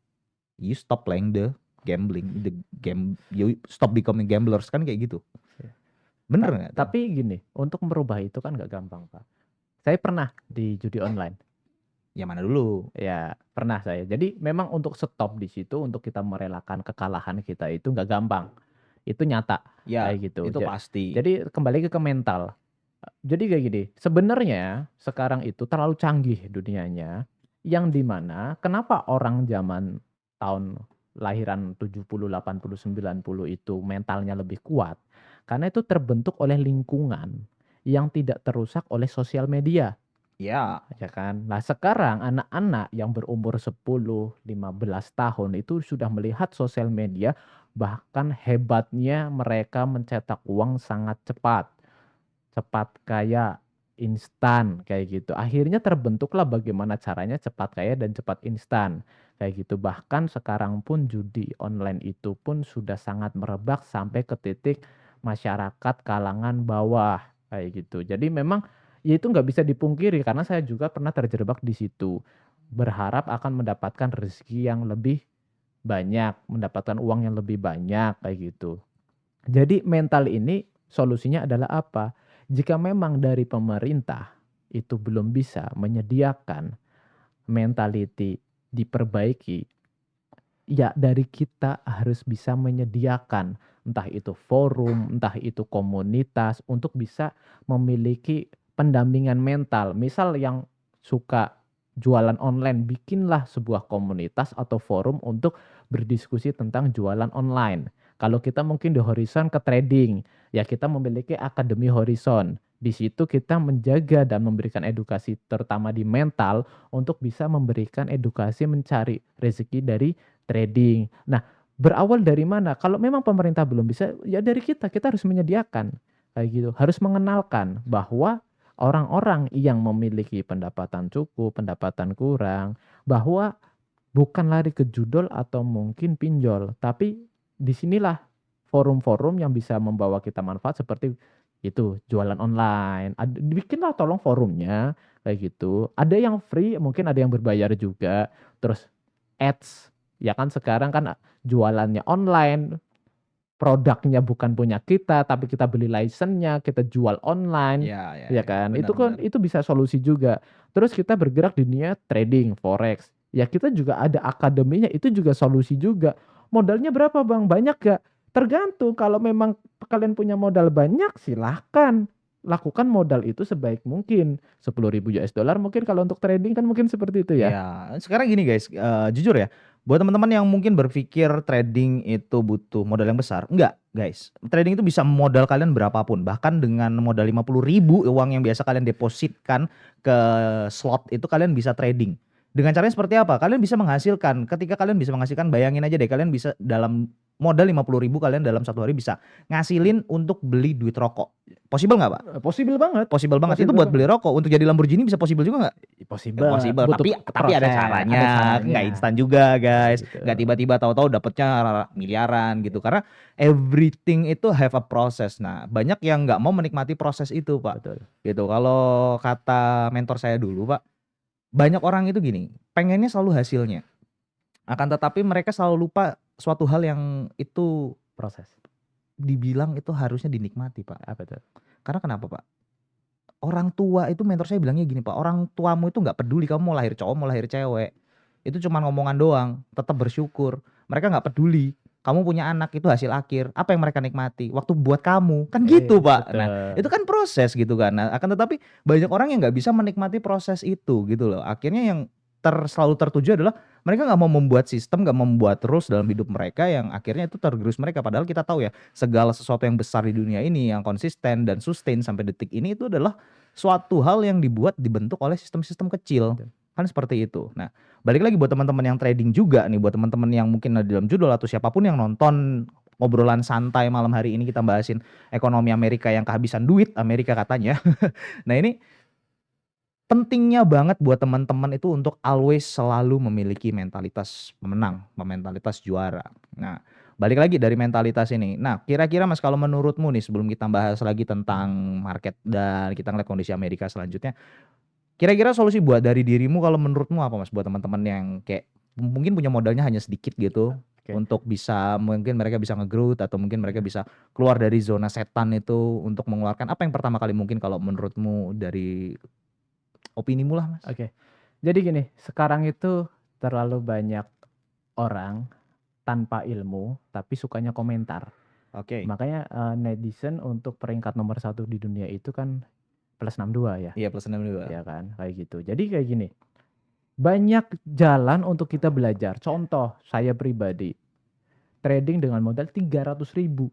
you stop playing the game, you stop becoming gamblers, kan kayak gitu. Bener nggak tuh? Tapi gini, untuk merubah itu kan nggak gampang, Pak. Saya pernah di judi online. Yang mana dulu? Ya, pernah saya. Jadi memang untuk stop di situ, untuk kita merelakan kekalahan kita itu nggak gampang. Itu nyata Ya, kayak gitu. itu pasti. Jadi kembali ke mental. Jadi kayak gini, sebenarnya sekarang itu terlalu canggih dunianya, yang di mana kenapa orang zaman tahun lahiran 70, 80, 90 itu mentalnya lebih kuat, karena itu terbentuk oleh lingkungan yang tidak terusak oleh sosial media. Ya, Ya kan? Nah, sekarang anak-anak yang berumur 10, 15 tahun itu sudah melihat sosial media, bahkan hebatnya mereka mencetak uang sangat cepat. Cepat kaya, instan kayak gitu. Akhirnya terbentuklah bagaimana caranya cepat kaya dan cepat instan kayak gitu. Bahkan sekarang pun judi online itu pun sudah sangat merebak sampai ke titik masyarakat kalangan bawah kayak gitu. Jadi memang ya itu nggak bisa dipungkiri karena saya juga pernah terjebak di situ. Berharap akan mendapatkan rezeki yang lebih banyak, mendapatkan uang yang lebih banyak kayak gitu. Jadi mental ini solusinya adalah apa? Jika memang dari pemerintah itu belum bisa menyediakan mentality diperbaiki, ya dari kita harus bisa menyediakan entah itu forum, entah itu komunitas untuk bisa memiliki pendampingan mental. Misal yang suka jualan online, bikinlah sebuah komunitas atau forum untuk berdiskusi tentang jualan online. Kalau kita mungkin di Horizon ke trading, ya kita memiliki Akademi Horizon. Di situ kita menjaga dan memberikan edukasi terutama di mental untuk bisa memberikan edukasi mencari rezeki dari trading. Nah, berawal dari mana? Kalau memang pemerintah belum bisa, ya dari kita harus menyediakan kayak gitu. Harus mengenalkan bahwa orang-orang yang memiliki pendapatan cukup, pendapatan kurang, bahwa bukan lari ke judol atau mungkin pinjol, tapi disinilah forum-forum yang bisa membawa kita manfaat seperti itu, jualan online. Dibikinlah tolong forumnya kayak gitu. Ada yang free, mungkin ada yang berbayar juga. Terus ads, ya kan sekarang kan jualannya online, produknya bukan punya kita, tapi kita beli license-nya, kita jual online, ya, ya, ya ya. kan? Itu kan Benar-benar. itu bisa solusi juga. Terus kita bergerak di dunia trading, forex. Ya kita juga ada akademinya, itu juga solusi juga. Modalnya berapa Bang? Banyak gak? Tergantung, kalau memang kalian punya modal banyak, silahkan. Lakukan modal itu sebaik mungkin. 10.000 US dollar mungkin kalau untuk trading kan mungkin seperti itu ya. Ya, sekarang gini guys, jujur ya, buat teman-teman yang mungkin berpikir trading itu butuh modal yang besar, enggak guys. Trading itu bisa modal kalian berapapun, bahkan dengan modal 50.000 uang yang biasa kalian depositkan ke slot itu kalian bisa trading. Dengan caranya seperti apa? Kalian bisa menghasilkan, ketika kalian bisa menghasilkan, bayangin aja deh, kalian bisa dalam modal 50.000 kalian dalam satu hari bisa ngasilin untuk beli duit rokok. Possible nggak Pak? Possible banget. Possible banget. Itu Possible buat beli banget. rokok, untuk jadi Lamborghini bisa possible juga nggak? Possible, Possible, butuh tapi ada proses, caranya, ada caranya. nggak instan juga guys, Gitu. nggak tiba-tiba tahu-tahu dapetnya miliaran gitu, karena everything itu have a process. Nah, banyak yang nggak mau menikmati proses itu Pak, Betul. gitu. Kalau kata mentor saya dulu Pak, banyak orang itu gini, pengennya selalu hasilnya, akan tetapi mereka selalu lupa suatu hal yang itu Proses. dibilang itu harusnya dinikmati Pak. Apa tuh? Karena kenapa Pak? Orang tua itu, mentor saya bilangnya gini Pak, orang tuamu itu nggak peduli kamu mau lahir cowok mau lahir cewek, itu cuma ngomongan doang, tetap bersyukur. Mereka nggak peduli kamu punya anak itu hasil akhir, apa yang mereka nikmati waktu buat kamu kan gitu Pak. Nah Betul. itu kan proses gitu kan. Nah, akan tetapi banyak orang yang nggak bisa menikmati proses itu gitu loh. Akhirnya yang selalu tertuju adalah mereka nggak mau membuat sistem, nggak mau membuat rules dalam hidup mereka yang akhirnya itu tergerus mereka. Padahal kita tahu ya, segala sesuatu yang besar di dunia ini yang konsisten dan sustain sampai detik ini itu adalah suatu hal yang dibentuk oleh sistem-sistem kecil. Betul. Kan seperti itu. Nah, balik lagi buat teman-teman yang trading juga nih, buat teman-teman yang mungkin ada di dalam judul atau siapapun yang nonton obrolan santai malam hari ini, kita bahasin ekonomi Amerika yang kehabisan duit Amerika katanya. Nah, ini pentingnya banget buat teman-teman itu untuk always selalu memiliki mentalitas pemenang, mentalitas juara. Nah, balik lagi dari mentalitas ini. Nah, kira-kira Mas, kalau menurutmu nih, sebelum kita bahas lagi tentang market dan kita ngeliat kondisi Amerika selanjutnya, kira-kira solusi buat dari dirimu kalau menurutmu apa Mas, buat teman-teman yang kayak mungkin punya modalnya hanya sedikit gitu, Oke. untuk bisa mungkin mereka bisa nge-growth atau mungkin mereka bisa keluar dari zona setan itu untuk mengeluarkan apa yang pertama kali mungkin kalau menurutmu dari opinimu lah Mas? Oke. Jadi gini, sekarang itu terlalu banyak orang tanpa ilmu tapi sukanya komentar. Oke. Makanya netizen untuk peringkat nomor 1 di dunia itu kan plus 62 ya. Iya, plus 62. Ya kan, kayak gitu. Jadi kayak gini, banyak jalan untuk kita belajar. Contoh, saya pribadi, trading dengan modal 300.000.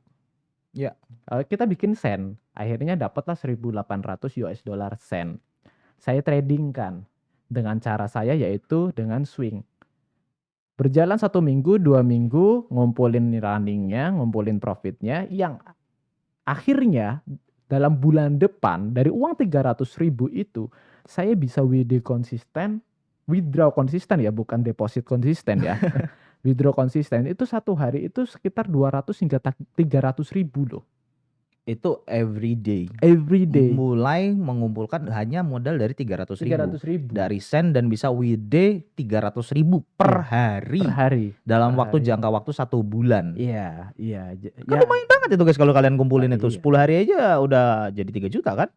Ya. Kita bikin sen, akhirnya dapatlah 1.800 US dollar sen. Saya trading kan dengan cara saya yaitu dengan swing. Berjalan 1 minggu, 2 minggu, ngumpulin runningnya, ngumpulin profitnya, yang akhirnya dalam bulan depan dari uang 300.000 itu saya bisa withdraw konsisten ya, bukan deposit konsisten ya. Withdraw konsisten itu 1 hari itu sekitar 200 hingga 300.000 loh. Itu every day. Every day. Mulai mengumpulkan hanya modal dari 300.000. 300.000. Dari sen dan bisa weekday 300.000 per hari. Per hari. Dalam Per waktu hari. jangka waktu 1 bulan. Iya. Kan lumayan banget itu guys kalau kalian kumpulin itu. Iya. 10 hari aja udah jadi 3 juta kan?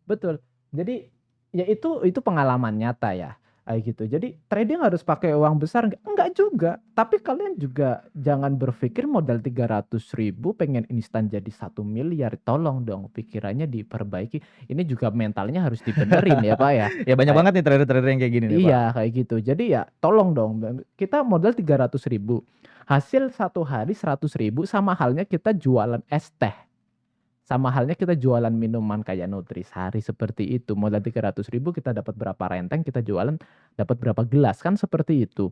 Betul. Jadi ya itu pengalaman nyata ya. Kayak gitu. Jadi trading harus pakai uang besar enggak juga. Tapi kalian juga jangan berpikir modal 300.000 pengen instan jadi 1 miliar. Tolong dong pikirannya diperbaiki. Ini juga mentalnya harus dibenerin ya Pak ya. Ya banyak banget nih trader-trader yang kayak gini nih Pak. Iya kayak gitu. Jadi ya tolong dong. Kita modal 300.000. Hasil 1 hari 100.000 sama halnya kita jualan es teh. Sama halnya kita jualan minuman kayak Nutrisari seperti itu. Modal 300.000 kita dapat berapa renteng, kita jualan dapat berapa gelas, kan seperti itu.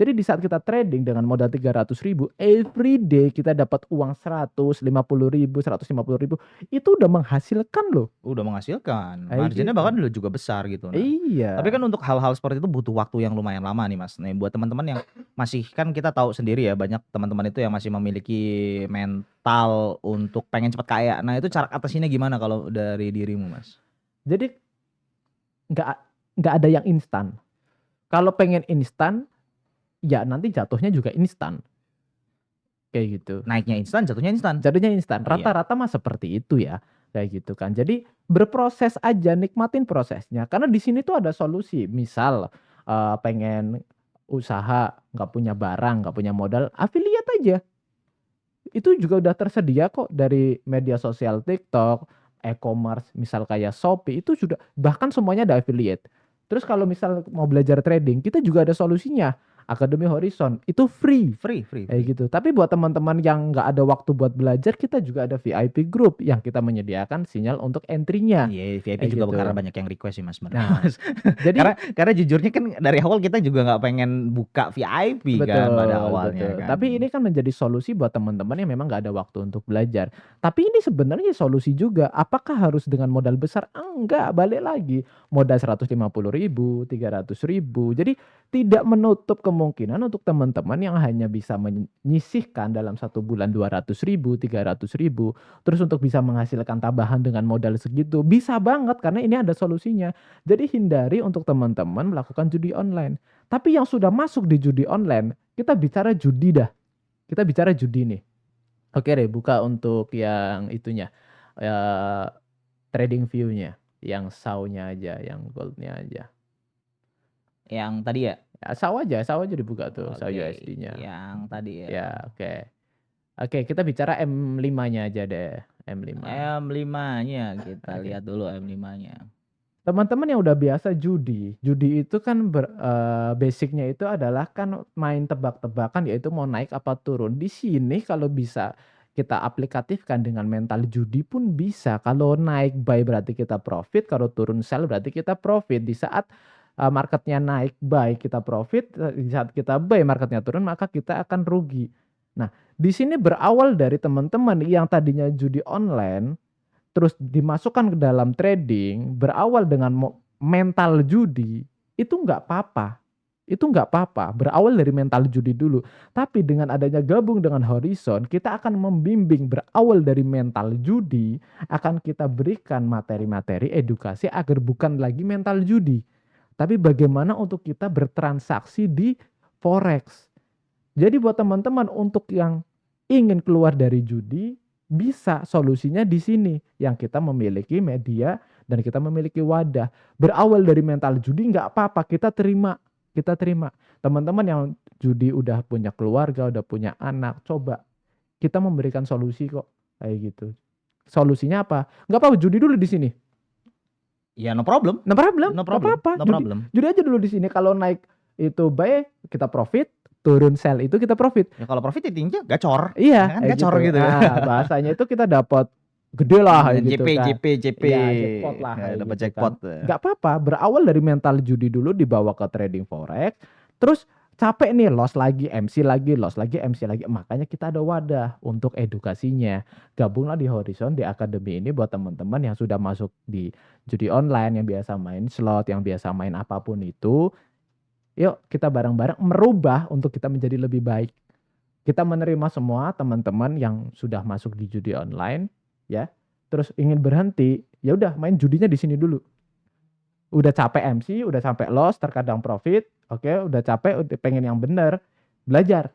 Jadi di saat kita trading dengan modal 300.000, every day kita dapat uang 150.000, 150.000, itu udah menghasilkan loh. Udah menghasilkan. Kayak Marginnya gitu. bahkan udah juga besar gitu. Nah. Iya. Tapi kan untuk hal-hal seperti itu butuh waktu yang lumayan lama nih Mas. Nih buat teman-teman yang masih, kan kita tahu sendiri ya banyak teman-teman itu yang masih memiliki mental untuk pengen cepat kaya. Nah itu cara atasinnya gimana kalau dari dirimu Mas? Jadi nggak ada yang instan. Kalau pengen instan, ya nanti jatuhnya juga instan. Kayak gitu. Naiknya instan, jatuhnya instan. Jatuhnya instan. Iya. Rata-rata mah seperti itu ya. Kayak gitu kan. Jadi berproses aja, nikmatin prosesnya. Karena di sini tuh ada solusi. Misal pengen usaha, nggak punya barang, nggak punya modal, affiliate aja. Itu juga udah tersedia kok dari media sosial TikTok, e-commerce, misal kayak Shopee, itu sudah bahkan semuanya ada affiliate. Terus kalau misal mau belajar trading, kita juga ada solusinya. Akademi Horizon itu free. Kayak gitu. Tapi buat teman-teman yang nggak ada waktu buat belajar, kita juga ada VIP group yang kita menyediakan sinyal untuk entry-nya. Iya, VIP juga gitu. karena banyak yang request sih Mas. Nah, jadi karena jujurnya kan dari awal kita juga nggak pengen buka VIP kan pada awalnya. Betul. Kan. Tapi ini kan menjadi solusi buat teman-teman yang memang nggak ada waktu untuk belajar. Tapi ini sebenarnya solusi juga. Apakah harus dengan modal besar? Enggak, balik lagi. Modal 150.000, 300.000. Jadi tidak menutup kemungkinan untuk teman-teman yang hanya bisa menyisihkan dalam 1 bulan 200.000, 300.000. Terus untuk bisa menghasilkan tambahan dengan modal segitu. Bisa banget karena ini ada solusinya. Jadi hindari untuk teman-teman melakukan judi online. Tapi yang sudah masuk di judi online, kita bicara judi dah. Kita bicara judi nih. Oke deh, buka untuk yang itunya. Trading view-nya. Yang SAW-nya aja, yang gold-nya aja. Yang tadi ya? SAW aja dibuka tuh, SAW USD-nya. Yang tadi ya. Ya, oke. Oke, kita bicara M5-nya aja deh. M5. M5-nya, kita lihat dulu M5-nya. Teman-teman yang udah biasa judi itu kan basicnya itu adalah kan main tebak-tebakan, yaitu mau naik apa turun. Di sini kalau bisa kita aplikatifkan dengan mental judi pun bisa. Kalau naik buy berarti kita profit, kalau turun sell berarti kita profit. Di saat marketnya naik buy kita profit, di saat kita buy marketnya turun maka kita akan rugi. Nah, di sini berawal dari teman-teman yang tadinya judi online terus dimasukkan ke dalam trading, berawal dengan mental judi, itu nggak apa-apa. Itu nggak apa-apa, berawal dari mental judi dulu. Tapi dengan adanya gabung dengan Horizon, kita akan membimbing berawal dari mental judi, akan kita berikan materi-materi edukasi agar bukan lagi mental judi. Tapi bagaimana untuk kita bertransaksi di Forex. Jadi buat teman-teman untuk yang ingin keluar dari judi, bisa solusinya di sini yang kita memiliki media dan kita memiliki wadah. Berawal dari mental judi nggak apa-apa, kita terima. Teman-teman yang judi udah punya keluarga, udah punya anak, coba Kita memberikan solusi kok, kayak gitu. Solusinya apa? Nggak apa-apa judi dulu di sini. Ya no problem. No problem, No nggak problem. apa-apa. No Judi, problem. judi aja dulu di sini. Kalau naik itu buy kita profit, turun sell itu kita profit. Ya kalau profit tinggi gacor. Iya, Kan kayak gacor gitu. Nah, bahasanya itu kita dapat gede lah kayak gitu JP, kan. JP. Ya, jackpot lah Ya, kayak dapat gitu jackpot. kan. Nggak apa-apa, berawal dari mental judi dulu dibawa ke trading forex, terus capek nih, loss lagi, MC lagi, loss lagi, MC lagi. Makanya kita ada wadah untuk edukasinya. Gabunglah di Horizon, di akademi ini buat teman-teman yang sudah masuk di judi online, yang biasa main slot, yang biasa main apapun itu. Yuk kita bareng-bareng merubah untuk kita menjadi lebih baik. Kita menerima semua teman-teman yang sudah masuk di judi online, ya. Terus ingin berhenti, ya udah main judinya di sini dulu. Udah capek MC, udah sampai loss, terkadang profit, oke, udah capek, udah pengen yang bener, belajar.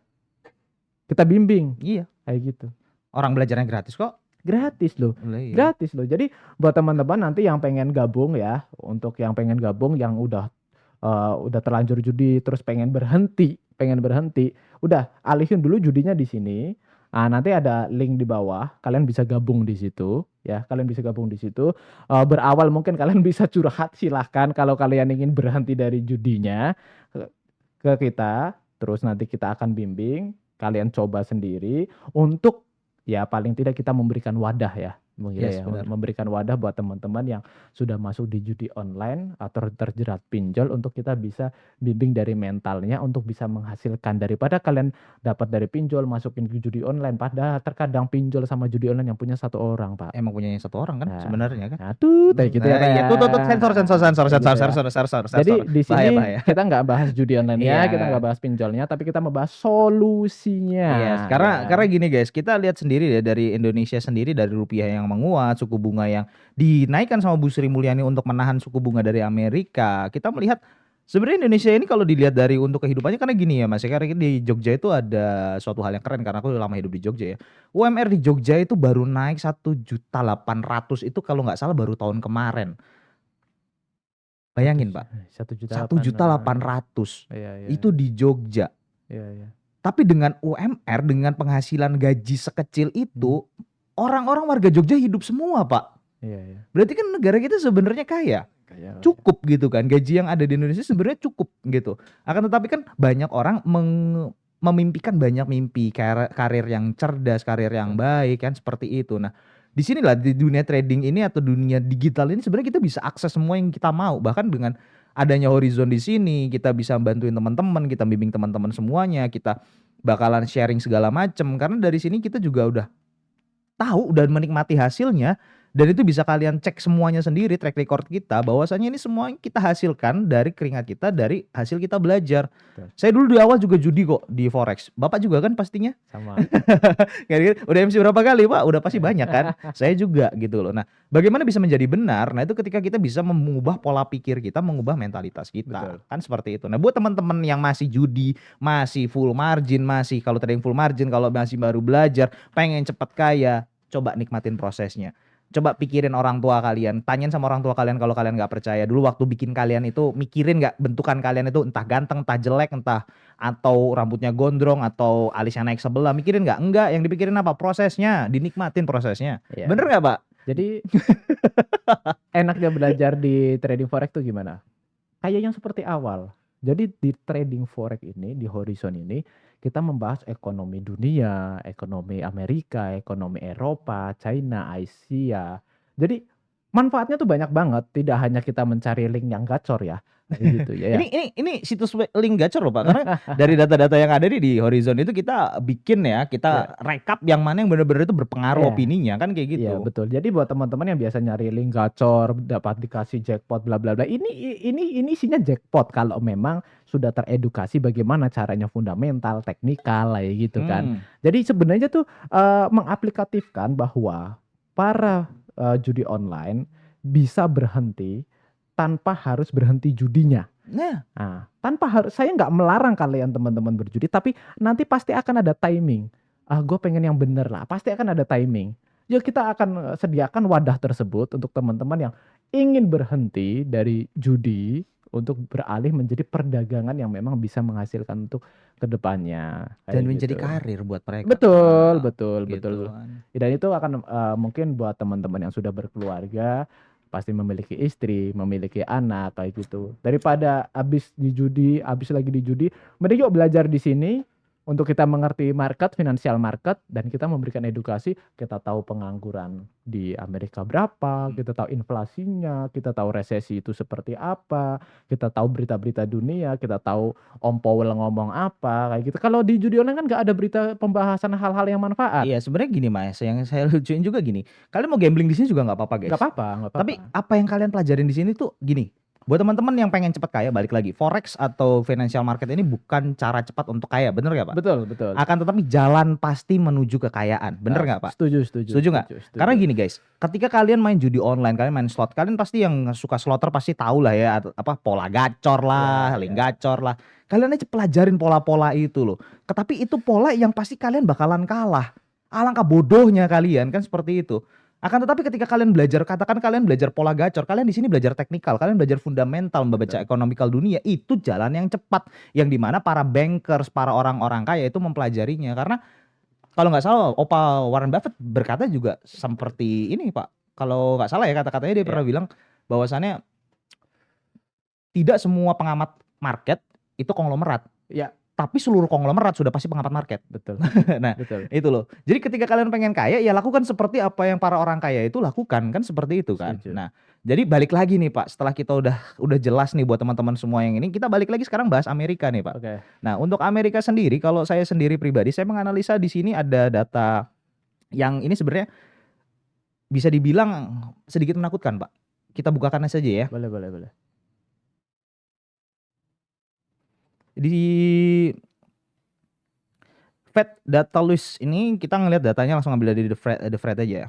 Kita bimbing, Iya. kayak gitu. Orang belajarnya gratis kok. Gratis loh, Iya. gratis loh. Jadi buat teman-teman nanti yang pengen gabung ya, untuk yang pengen gabung, yang udah terlanjur judi terus pengen berhenti, udah alihin dulu judinya di sini. Nah, nanti ada link di bawah, kalian bisa gabung di situ ya. Kalian bisa gabung di situ. Berawal mungkin kalian bisa curhat, silahkan kalau kalian ingin berhenti dari judinya ke kita, terus nanti kita akan bimbing, kalian coba sendiri untuk ya paling tidak kita memberikan wadah ya. Yes, benar. Memberikan wadah buat teman-teman yang sudah masuk di judi online atau terjerat pinjol, untuk kita bisa bimbing dari mentalnya untuk bisa menghasilkan, daripada kalian dapat dari pinjol masukin ke judi online, padahal terkadang pinjol sama judi online yang punya satu orang, Pak. Emang punya satu orang kan sebenarnya kan. Nah, tuh kayak gitu ya, Pak. Iya, tuh sensor. Jadi di sini bahaya. kita nggak bahas judi online-nya, Iya. kita nggak bahas pinjolnya, tapi kita membahas solusinya. Yes, karena gini guys, kita lihat sendiri ya dari Indonesia sendiri, dari rupiah yang menguat, suku bunga yang dinaikkan sama Bu Sri Mulyani untuk menahan suku bunga dari Amerika. Kita melihat sebenarnya Indonesia ini kalau dilihat dari untuk kehidupannya, karena gini ya Mas, karena di Jogja itu ada suatu hal yang keren karena aku udah lama hidup di Jogja ya. UMR di Jogja itu baru naik 1.800.000 itu kalau nggak salah baru tahun kemarin. Bayangin Pak, 1.800.000 itu di Jogja. Iya. Tapi dengan UMR, dengan penghasilan gaji sekecil itu, orang-orang warga Jogja hidup semua Pak. Iya. Berarti kan negara kita sebenarnya kaya. Cukup gitu kan, gaji yang ada di Indonesia sebenarnya cukup gitu. Akan tetapi kan banyak orang memimpikan banyak mimpi, karir yang cerdas, karir yang baik kan, seperti itu. Nah disinilah di dunia trading ini atau dunia digital ini sebenarnya kita bisa akses semua yang kita mau. Bahkan dengan adanya Horizon di sini, kita bisa bantuin teman-teman, kita bimbing teman-teman semuanya, kita bakalan sharing segala macam. Karena dari sini kita juga udah tahu, udah menikmati hasilnya, dan itu bisa kalian cek semuanya sendiri, track record kita, bahwasanya ini semua kita hasilkan dari keringat kita, dari hasil kita belajar. Betul. Saya dulu di awal juga judi kok di forex. Bapak juga kan pastinya? Sama. Udah MC berapa kali Pak? Udah pasti banyak kan? Saya juga gitu loh. Nah bagaimana bisa menjadi benar? Nah itu ketika kita bisa mengubah pola pikir kita, mengubah mentalitas kita. Betul. Kan seperti itu. Nah buat teman-teman yang masih judi, masih full margin, masih kalau trading full margin, kalau masih baru belajar, pengen cepat kaya, coba nikmatin prosesnya. Coba pikirin orang tua kalian, tanyain sama orang tua kalian kalau kalian nggak percaya. Dulu waktu bikin kalian itu, mikirin nggak bentukan kalian itu entah ganteng, entah jelek, entah atau rambutnya gondrong, atau alisnya naik sebelah, mikirin nggak? Enggak, yang dipikirin apa? Prosesnya, dinikmatin prosesnya. Iya. Bener nggak Pak? Jadi enaknya belajar di trading forex itu gimana? Kayak yang seperti awal. Jadi di trading forex ini, di Horizon ini, kita membahas ekonomi dunia, ekonomi Amerika, ekonomi Eropa, China, Asia. Jadi manfaatnya tuh banyak banget. Tidak hanya kita mencari link yang gacor ya. Gitu ya. Ini situs link gacor loh Pak, karena dari data-data yang ada di Horizon itu kita bikin ya, kita rekap yang mana yang benar-benar itu berpengaruh opininya kan kayak gitu. Iya betul. Jadi buat teman-teman yang biasa nyari link gacor, dapat dikasih jackpot bla bla bla, ini isinya jackpot kalau memang sudah teredukasi bagaimana caranya, fundamental, teknikal kayak gitu kan. Jadi sebenarnya tuh mengaplikatifkan bahwa para judi online bisa berhenti tanpa harus berhenti judinya. Nah, tanpa harus, saya nggak melarang kalian teman-teman berjudi, tapi nanti pasti akan ada timing. Gue pengen yang bener lah, pasti akan ada timing. Ya kita akan sediakan wadah tersebut untuk teman-teman yang ingin berhenti dari judi untuk beralih menjadi perdagangan yang memang bisa menghasilkan untuk kedepannya Dan kayak menjadi gitu. karir buat mereka, Betul, Pak. betul, Gitu betul. kan. Dan itu akan mungkin buat teman-teman yang sudah berkeluarga, pasti memiliki istri, memiliki anak kayak gitu. Daripada habis lagi di judi, mending yuk belajar di sini untuk kita mengerti market, financial market, dan kita memberikan edukasi. Kita tahu pengangguran di Amerika berapa, kita tahu inflasinya, kita tahu resesi itu seperti apa, kita tahu berita-berita dunia, kita tahu Om Powell ngomong apa kayak gitu. Kalau di judi online kan nggak ada berita pembahasan hal-hal yang manfaat. Iya, sebenarnya gini Mas, yang saya lucuin juga gini. Kalian mau gambling di sini juga nggak apa-apa, Nggak guys. apa-apa, nggak apa-apa. Tapi apa yang kalian pelajarin di sini tuh gini. Buat teman-teman yang pengen cepat kaya, balik lagi. Forex atau financial market ini bukan cara cepat untuk kaya, bener nggak Pak? Betul, betul. Akan tetapi jalan pasti menuju kekayaan, bener nggak Pak? Setuju. Setuju nggak? Karena gini guys, ketika kalian main judi online, kalian main slot, kalian pasti yang suka slotter pasti tahu lah ya, apa pola gacor lah, Ya, link ya. gacor lah. Kalian aja pelajarin pola-pola itu loh. Tetapi itu pola yang pasti kalian bakalan kalah. Alangkah bodohnya kalian kan seperti itu. Akan tetapi ketika kalian belajar, katakan kalian belajar pola gacor, kalian di sini belajar teknikal, kalian belajar fundamental, membaca ekonomikal dunia, itu jalan yang cepat, yang dimana para bankers, para orang-orang kaya itu mempelajarinya. Karena kalau nggak salah, Opa Warren Buffett berkata juga seperti ini Pak. Kalau nggak salah ya kata-katanya dia pernah bilang bahwasannya tidak semua pengamat market itu konglomerat. Ya. Tapi seluruh konglomerat sudah pasti pengamat market. Betul. Nah, betul. itu loh. Jadi ketika kalian pengen kaya, ya lakukan seperti apa yang para orang kaya itu lakukan, kan seperti itu kan. Setuju. Nah, jadi balik lagi nih Pak, setelah kita udah jelas nih buat teman-teman semua yang ini, kita balik lagi sekarang bahas Amerika nih Pak. Oke. Nah, untuk Amerika sendiri, kalau saya sendiri pribadi, saya menganalisa di sini ada data yang ini sebenarnya bisa dibilang sedikit menakutkan Pak. Kita bukakannya saja ya. Boleh. Di Fed data list ini kita ngelihat datanya langsung ambil dari The Fed aja ya.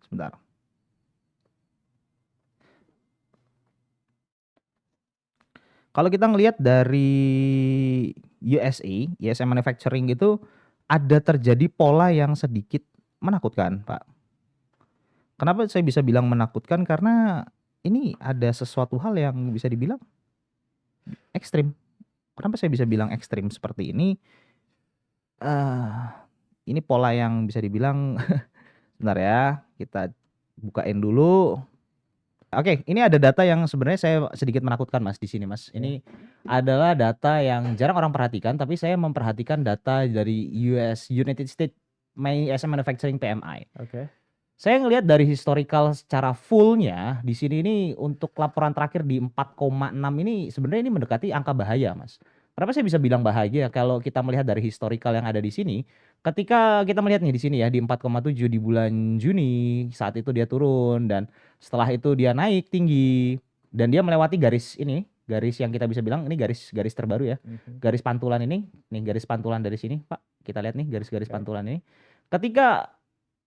Sebentar. Kalau kita ngelihat dari USA Manufacturing itu ada terjadi pola yang sedikit menakutkan, Pak. Kenapa saya bisa bilang menakutkan? Karena ini ada sesuatu hal yang bisa dibilang ekstrim. Kenapa saya bisa bilang ekstrim seperti ini? Ini pola yang bisa dibilang sebentar ya, kita bukain dulu. Oke, ini ada data yang sebenarnya saya sedikit menakutkan Mas di sini Mas. Ini adalah data yang jarang orang perhatikan, tapi saya memperhatikan data dari United States Manufacturing PMI. Oke. Saya ngelihat dari historical secara fullnya di sini ini untuk laporan terakhir di 4,6 ini sebenarnya ini mendekati angka bahaya Mas. Kenapa saya bisa bilang bahagia? Kalau kita melihat dari historical yang ada di sini, ketika kita melihat nih di sini ya di 4,7 di bulan Juni, saat itu dia turun dan setelah itu dia naik tinggi dan dia melewati garis ini, garis yang kita bisa bilang ini garis terbaru ya. Garis pantulan ini, nih garis pantulan dari sini, Pak. Kita lihat nih garis-garis pantulan ini. Ketika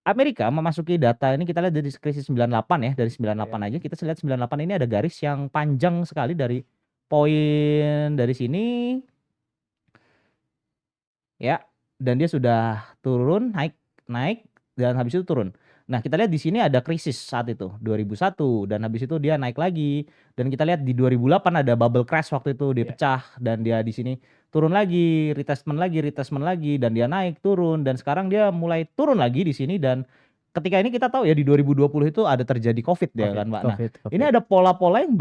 Amerika memasuki data ini kita lihat dari krisis 98 ya, dari 98 aja kita lihat 98 ini ada garis yang panjang sekali dari poin dari sini ya, dan dia sudah turun, naik dan habis itu turun. Nah, kita lihat di sini ada krisis saat itu 2001 dan habis itu dia naik lagi dan kita lihat di 2008 ada bubble crash waktu itu dia pecah dan dia di sini turun lagi, retestment lagi dan dia naik turun dan sekarang dia mulai turun lagi di sini dan ketika ini kita tahu ya di 2020 itu ada terjadi COVID ya kan Pak. Nah, ini ada pola-pola yang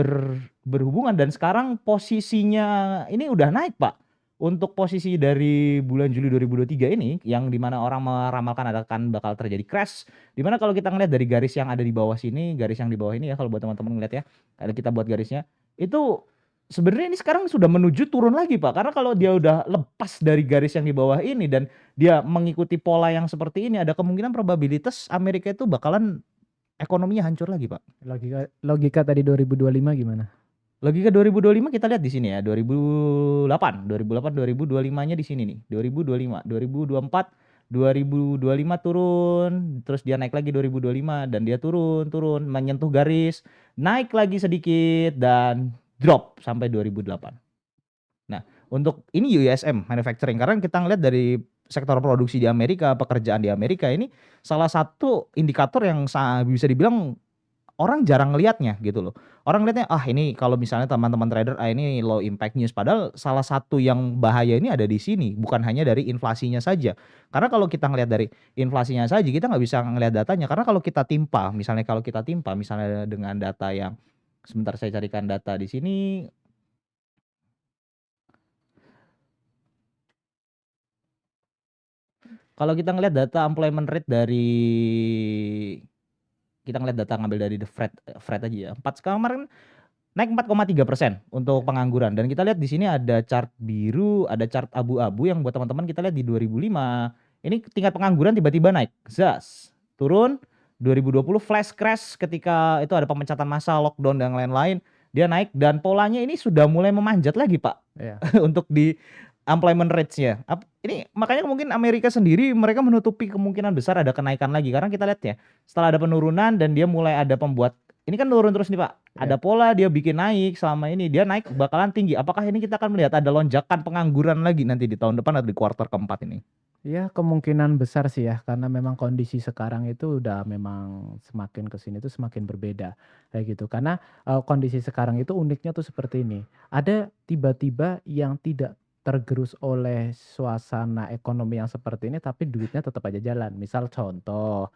berhubungan dan sekarang posisinya ini udah naik Pak. Untuk posisi dari bulan Juli 2023 ini yang dimana orang meramalkan akan bakal terjadi crash, dimana kalau kita ngeliat dari garis yang ada di bawah sini, garis yang di bawah ini ya kalau buat teman-teman ngeliat ya, ada kita buat garisnya itu sebenarnya ini sekarang sudah menuju turun lagi Pak, karena kalau dia udah lepas dari garis yang di bawah ini dan dia mengikuti pola yang seperti ini, ada kemungkinan probabilitas Amerika itu bakalan ekonominya hancur lagi Pak. Logika tadi 2025 gimana? Logika 2025 kita lihat di sini ya, 2025-nya di sini nih, 2025, 2024, 2025 turun, terus dia naik lagi 2025 dan dia turun, menyentuh garis, naik lagi sedikit dan drop sampai 2008. Nah, untuk ini USM Manufacturing karena kita ngeliat dari sektor produksi di Amerika, pekerjaan di Amerika ini salah satu indikator yang bisa dibilang orang jarang ngelihatnya gitu loh. Orang ngelihatnya ini kalau misalnya teman-teman trader ini low impact news, padahal salah satu yang bahaya ini ada di sini, bukan hanya dari inflasinya saja. Karena kalau kita ngelihat dari inflasinya saja kita nggak bisa ngelihat datanya, karena kalau kita timpa misalnya dengan data yang sebentar saya carikan data di sini. Kalau kita ngelihat data employment rate dari kita ngelihat data ngambil dari the Fed aja ya. Kemarin naik 4,3% untuk pengangguran, dan kita lihat di sini ada chart biru, ada chart abu-abu yang buat teman-teman kita lihat di 2005. Ini tingkat pengangguran tiba-tiba naik, zas, turun. 2020 flash crash ketika itu ada pemecatan massal, lockdown dan lain-lain, dia naik dan polanya ini sudah mulai memanjat lagi, Pak. Iya. Untuk di employment rates-nya. Ini makanya mungkin Amerika sendiri mereka menutupi kemungkinan besar ada kenaikan lagi, karena kita lihat ya, setelah ada penurunan dan dia mulai ada ini kan turun terus nih Pak. Ada pola dia bikin naik, selama ini dia naik bakalan tinggi. Apakah ini kita akan melihat ada lonjakan pengangguran lagi nanti di tahun depan atau di kuartal keempat ini? Ya kemungkinan besar sih ya, karena memang kondisi sekarang itu udah memang semakin ke sini tuh semakin berbeda kayak gitu. Karena kondisi sekarang itu uniknya tuh seperti ini. Ada tiba-tiba yang tidak tergerus oleh suasana ekonomi yang seperti ini, tapi duitnya tetap aja jalan. Misal contoh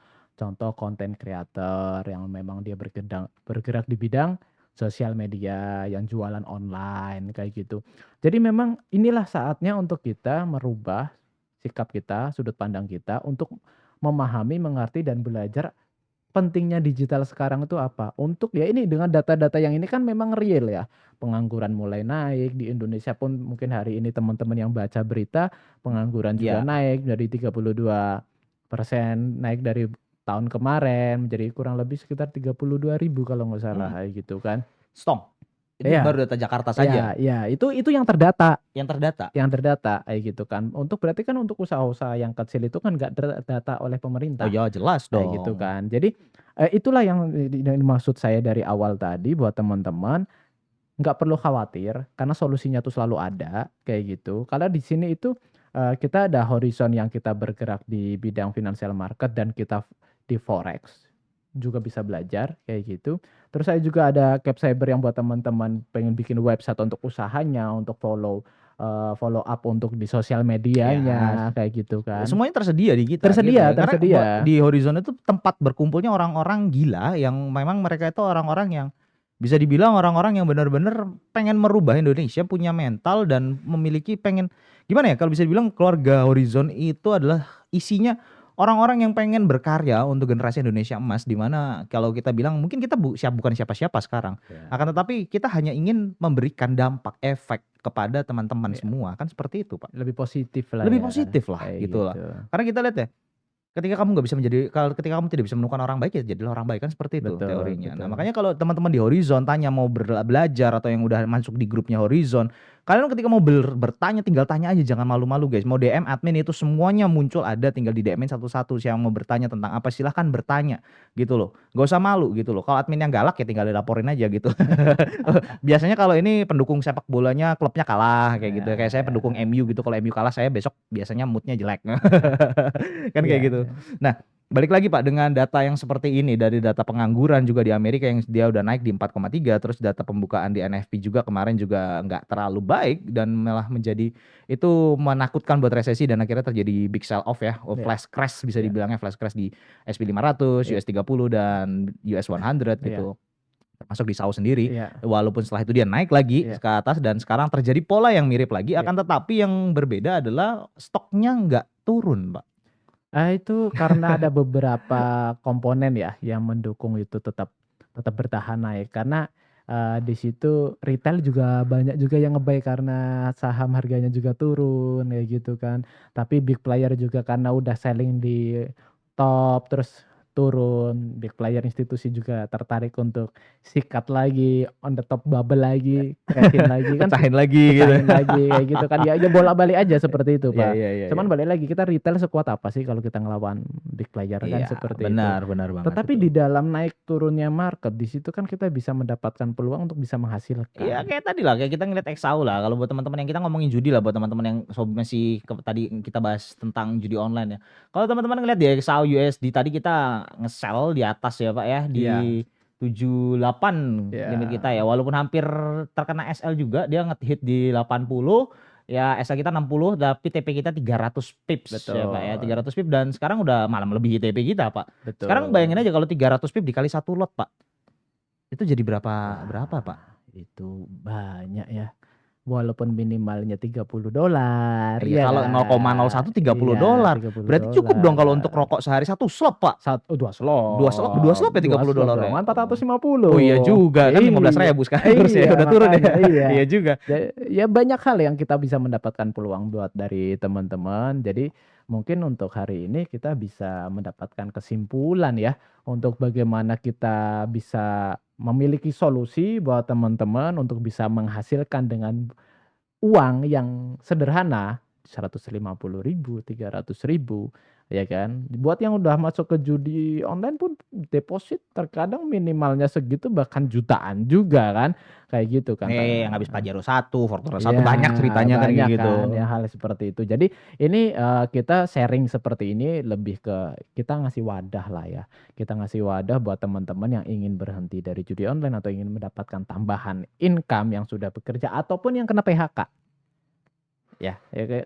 konten creator yang memang dia bergerak di bidang sosial media, yang jualan online kayak gitu. Jadi memang inilah saatnya untuk kita merubah sikap kita, sudut pandang kita untuk memahami, mengerti, dan belajar pentingnya digital sekarang itu apa. Untuk ya ini dengan data-data yang ini kan memang real ya. Pengangguran mulai naik di Indonesia pun, mungkin hari ini teman-teman yang baca berita pengangguran juga naik dari 32%, naik dari tahun kemarin menjadi kurang lebih sekitar 32.000 kalau nggak salah kayak gitu kan. Stop. Itu baru data Jakarta saja. Iya, itu yang terdata. Yang terdata kayak gitu kan. Berarti kan untuk usaha-usaha yang kecil itu kan nggak terdata oleh pemerintah. Oh ya jelas dong. Kayak gitu kan. Jadi itulah yang dimaksud saya dari awal tadi buat teman-teman, nggak perlu khawatir karena solusinya tuh selalu ada kayak gitu. Karena di sini itu kita ada horizon yang kita bergerak di bidang financial market, dan kita di forex juga bisa belajar kayak gitu. Terus saya juga ada Cap Cyber yang buat teman-teman pengen bikin website untuk usahanya, untuk follow up untuk di sosial medianya kayak gitu kan. Semuanya tersedia di kita. Tersedia. Karena di Horizon itu tempat berkumpulnya orang-orang gila yang memang mereka itu orang-orang yang bisa dibilang orang-orang yang benar-benar pengen merubah Indonesia, punya mental dan memiliki gimana ya, kalau bisa dibilang keluarga Horizon itu adalah isinya orang-orang yang pengen berkarya untuk generasi Indonesia emas, di mana kalau kita bilang mungkin kita bukan siapa-siapa sekarang, akan tetapi kita hanya ingin memberikan dampak efek kepada teman-teman semua, kan seperti itu Pak. Lebih positif lah gitu lah. Karena kita lihat ya, ketika kamu tidak bisa menemukan orang baik, ya jadilah orang baik, kan seperti itu teorinya. Nah makanya kalau teman-teman di Horizon tanya mau belajar atau yang udah masuk di grupnya Horizon, kalian ketika mau bertanya tinggal tanya aja, jangan malu-malu guys. Mau DM admin itu semuanya muncul, ada, tinggal di DM-in satu-satu. Siapa mau bertanya tentang apa silahkan bertanya gitu loh, gak usah malu gitu loh. Kalau admin yang galak ya tinggal dilaporin aja gitu. Biasanya kalau ini pendukung sepak bolanya klubnya kalah kayak gitu, kayak saya pendukung MU gitu, kalau MU kalah saya besok biasanya moodnya jelek. Kan kayak gitu. Nah balik lagi Pak, dengan data yang seperti ini, dari data pengangguran juga di Amerika yang dia udah naik di 4,3, terus data pembukaan di NFP juga kemarin juga nggak terlalu baik dan malah menjadi itu menakutkan buat resesi, dan akhirnya terjadi big sell off ya, flash crash bisa dibilangnya, flash crash di SP 500, US 30 dan US 100 gitu. Termasuk di Saus sendiri, walaupun setelah itu dia naik lagi ke atas dan sekarang terjadi pola yang mirip lagi, akan tetapi yang berbeda adalah stoknya nggak turun Pak. Itu karena ada beberapa komponen ya yang mendukung itu tetap bertahan naik, karena di situ retail juga banyak juga yang nge-buy karena saham harganya juga turun kayak gitu kan. Tapi big player juga karena udah selling di top terus turun, big player institusi juga tertarik untuk sikat lagi, on the top bubble lagi, cracking lagi kan, pecahin lagi kayak gitu kan. Ya bolak-balik aja seperti itu Pak. Cuman Iya. balik lagi, kita retail sekuat apa sih kalau kita ngelawan big player kan, seperti benar itu. banget. Tetapi di dalam naik turunnya market, di situ kan kita bisa mendapatkan peluang untuk bisa menghasilkan. Iya kayak tadi lah, kayak kita ngeliat XAU lah. Kalau buat teman-teman yang kita ngomongin judi lah, buat teman-teman yang masih tadi kita bahas tentang judi online ya. Kalau teman-teman ngeliat di XAU USD tadi kita nge-sell di atas ya Pak ya, di 78 limit kita ya. Walaupun hampir terkena SL juga, dia nge-hit di 80. Ya SL kita 60 tapi TP kita 300 pips ya Pak ya. 300 pips dan sekarang udah malah melebihi TP kita Pak. Sekarang bayangin aja kalau 300 pips dikali 1 lot Pak. Itu jadi berapa Pak? Itu banyak ya. Walaupun minimalnya $30. Iya, kalau 0,01 $30. Berarti cukup dong kalau untuk rokok sehari 1 slop, Pak. 2 slop. 2 slop ya $30 ya. 450. Oh iya juga kan 15.000 sekarang terus ya udah turun ya. Iya juga. Ya banyak hal yang kita bisa mendapatkan peluang buat dari teman-teman. Jadi mungkin untuk hari ini kita bisa mendapatkan kesimpulan ya untuk bagaimana kita bisa memiliki solusi buat teman-teman untuk bisa menghasilkan dengan uang yang sederhana 150.000, 300.000 ya kan. Buat yang udah masuk ke judi online pun deposit terkadang minimalnya segitu bahkan jutaan juga kan. Kayak gitu kan. Yang habis Pajero 1, Fortuna 1 banyak ceritanya kan kayak gitu. Ya hal seperti itu. Jadi ini kita sharing seperti ini lebih ke kita ngasih wadah lah ya. Kita ngasih wadah buat teman-teman yang ingin berhenti dari judi online atau ingin mendapatkan tambahan income yang sudah bekerja ataupun yang kena PHK. Ya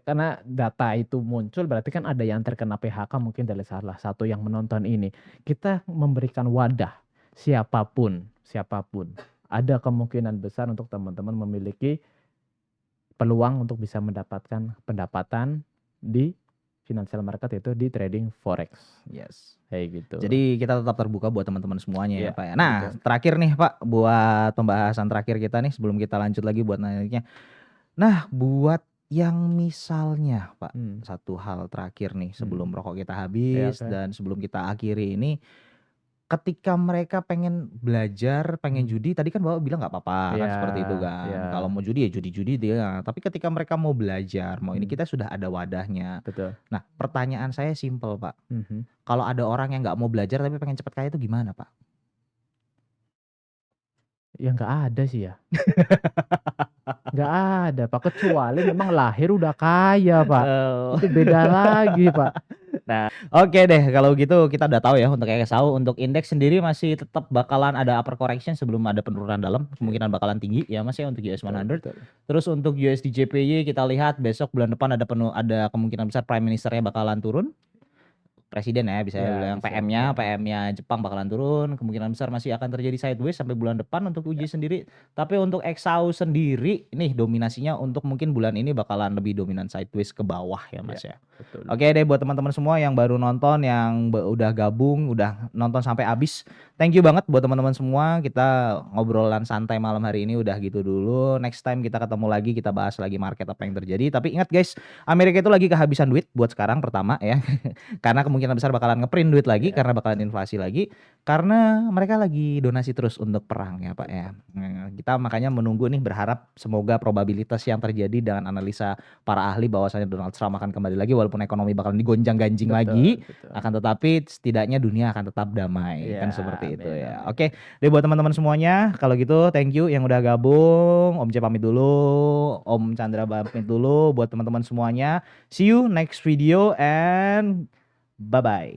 karena data itu muncul berarti kan ada yang terkena PHK mungkin dari salah satu yang menonton ini. Kita memberikan wadah siapapun ada kemungkinan besar untuk teman-teman memiliki peluang untuk bisa mendapatkan pendapatan di financial market itu di trading forex. Yes. Kayak gitu. Jadi kita tetap terbuka buat teman-teman semuanya ya Pak ya. Nah terakhir nih Pak buat pembahasan terakhir kita nih sebelum kita lanjut lagi buat nanya. Nah buat yang misalnya Pak satu hal terakhir nih sebelum rokok kita habis dan sebelum kita akhiri ini. Ketika mereka pengen belajar, pengen judi, tadi kan Bapak bilang nggak apa-apa kan seperti itu kan. Kalau mau judi ya judi-judi dia. Tapi ketika mereka mau belajar, mau ini kita sudah ada wadahnya. Betul. Nah pertanyaan saya simpel Pak. Kalau ada orang yang nggak mau belajar tapi pengen cepet kaya itu gimana Pak? Ya nggak ada sih ya. Nggak ada Pak. Kecuali memang lahir udah kaya Pak. Itu beda lagi Pak. Nah, oke deh kalau gitu kita udah tahu ya untuk KSAU untuk indeks sendiri masih tetap bakalan ada upper correction sebelum ada penurunan dalam, kemungkinan bakalan tinggi ya Mas ya untuk US 100. Terus untuk USD JPY kita lihat besok bulan depan ada kemungkinan besar prime ministernya bakalan turun. Presiden ya bisa bilang PM-nya Jepang bakalan turun, kemungkinan besar masih akan terjadi sideways sampai bulan depan untuk UJ sendiri. Tapi untuk XAU sendiri nih dominasinya untuk mungkin bulan ini bakalan lebih dominan sideways ke bawah ya Mas ya. Betul. Oke deh buat teman-teman semua yang baru nonton, yang udah gabung, udah nonton sampai habis. Thank you banget buat teman-teman semua. Kita ngobrolan santai malam hari ini udah gitu dulu. Next time kita ketemu lagi, kita bahas lagi market apa yang terjadi. Tapi ingat guys, Amerika itu lagi kehabisan duit buat sekarang pertama ya. Karena kemungkinan besar bakalan ngeprint duit lagi karena bakalan inflasi lagi. Karena mereka lagi donasi terus untuk perang ya Pak ya. Kita makanya menunggu nih berharap semoga probabilitas yang terjadi dengan analisa para ahli bahwasanya Donald Trump akan kembali lagi walaupun ekonomi bakalan digonjang-ganjing lagi. Akan tetapi setidaknya dunia akan tetap damai kan seperti itu ya. Oke, deh buat teman-teman semuanya kalau gitu thank you yang udah gabung. Om C pamit dulu, Om Chandra pamit dulu buat teman-teman semuanya. See you next video and bye-bye.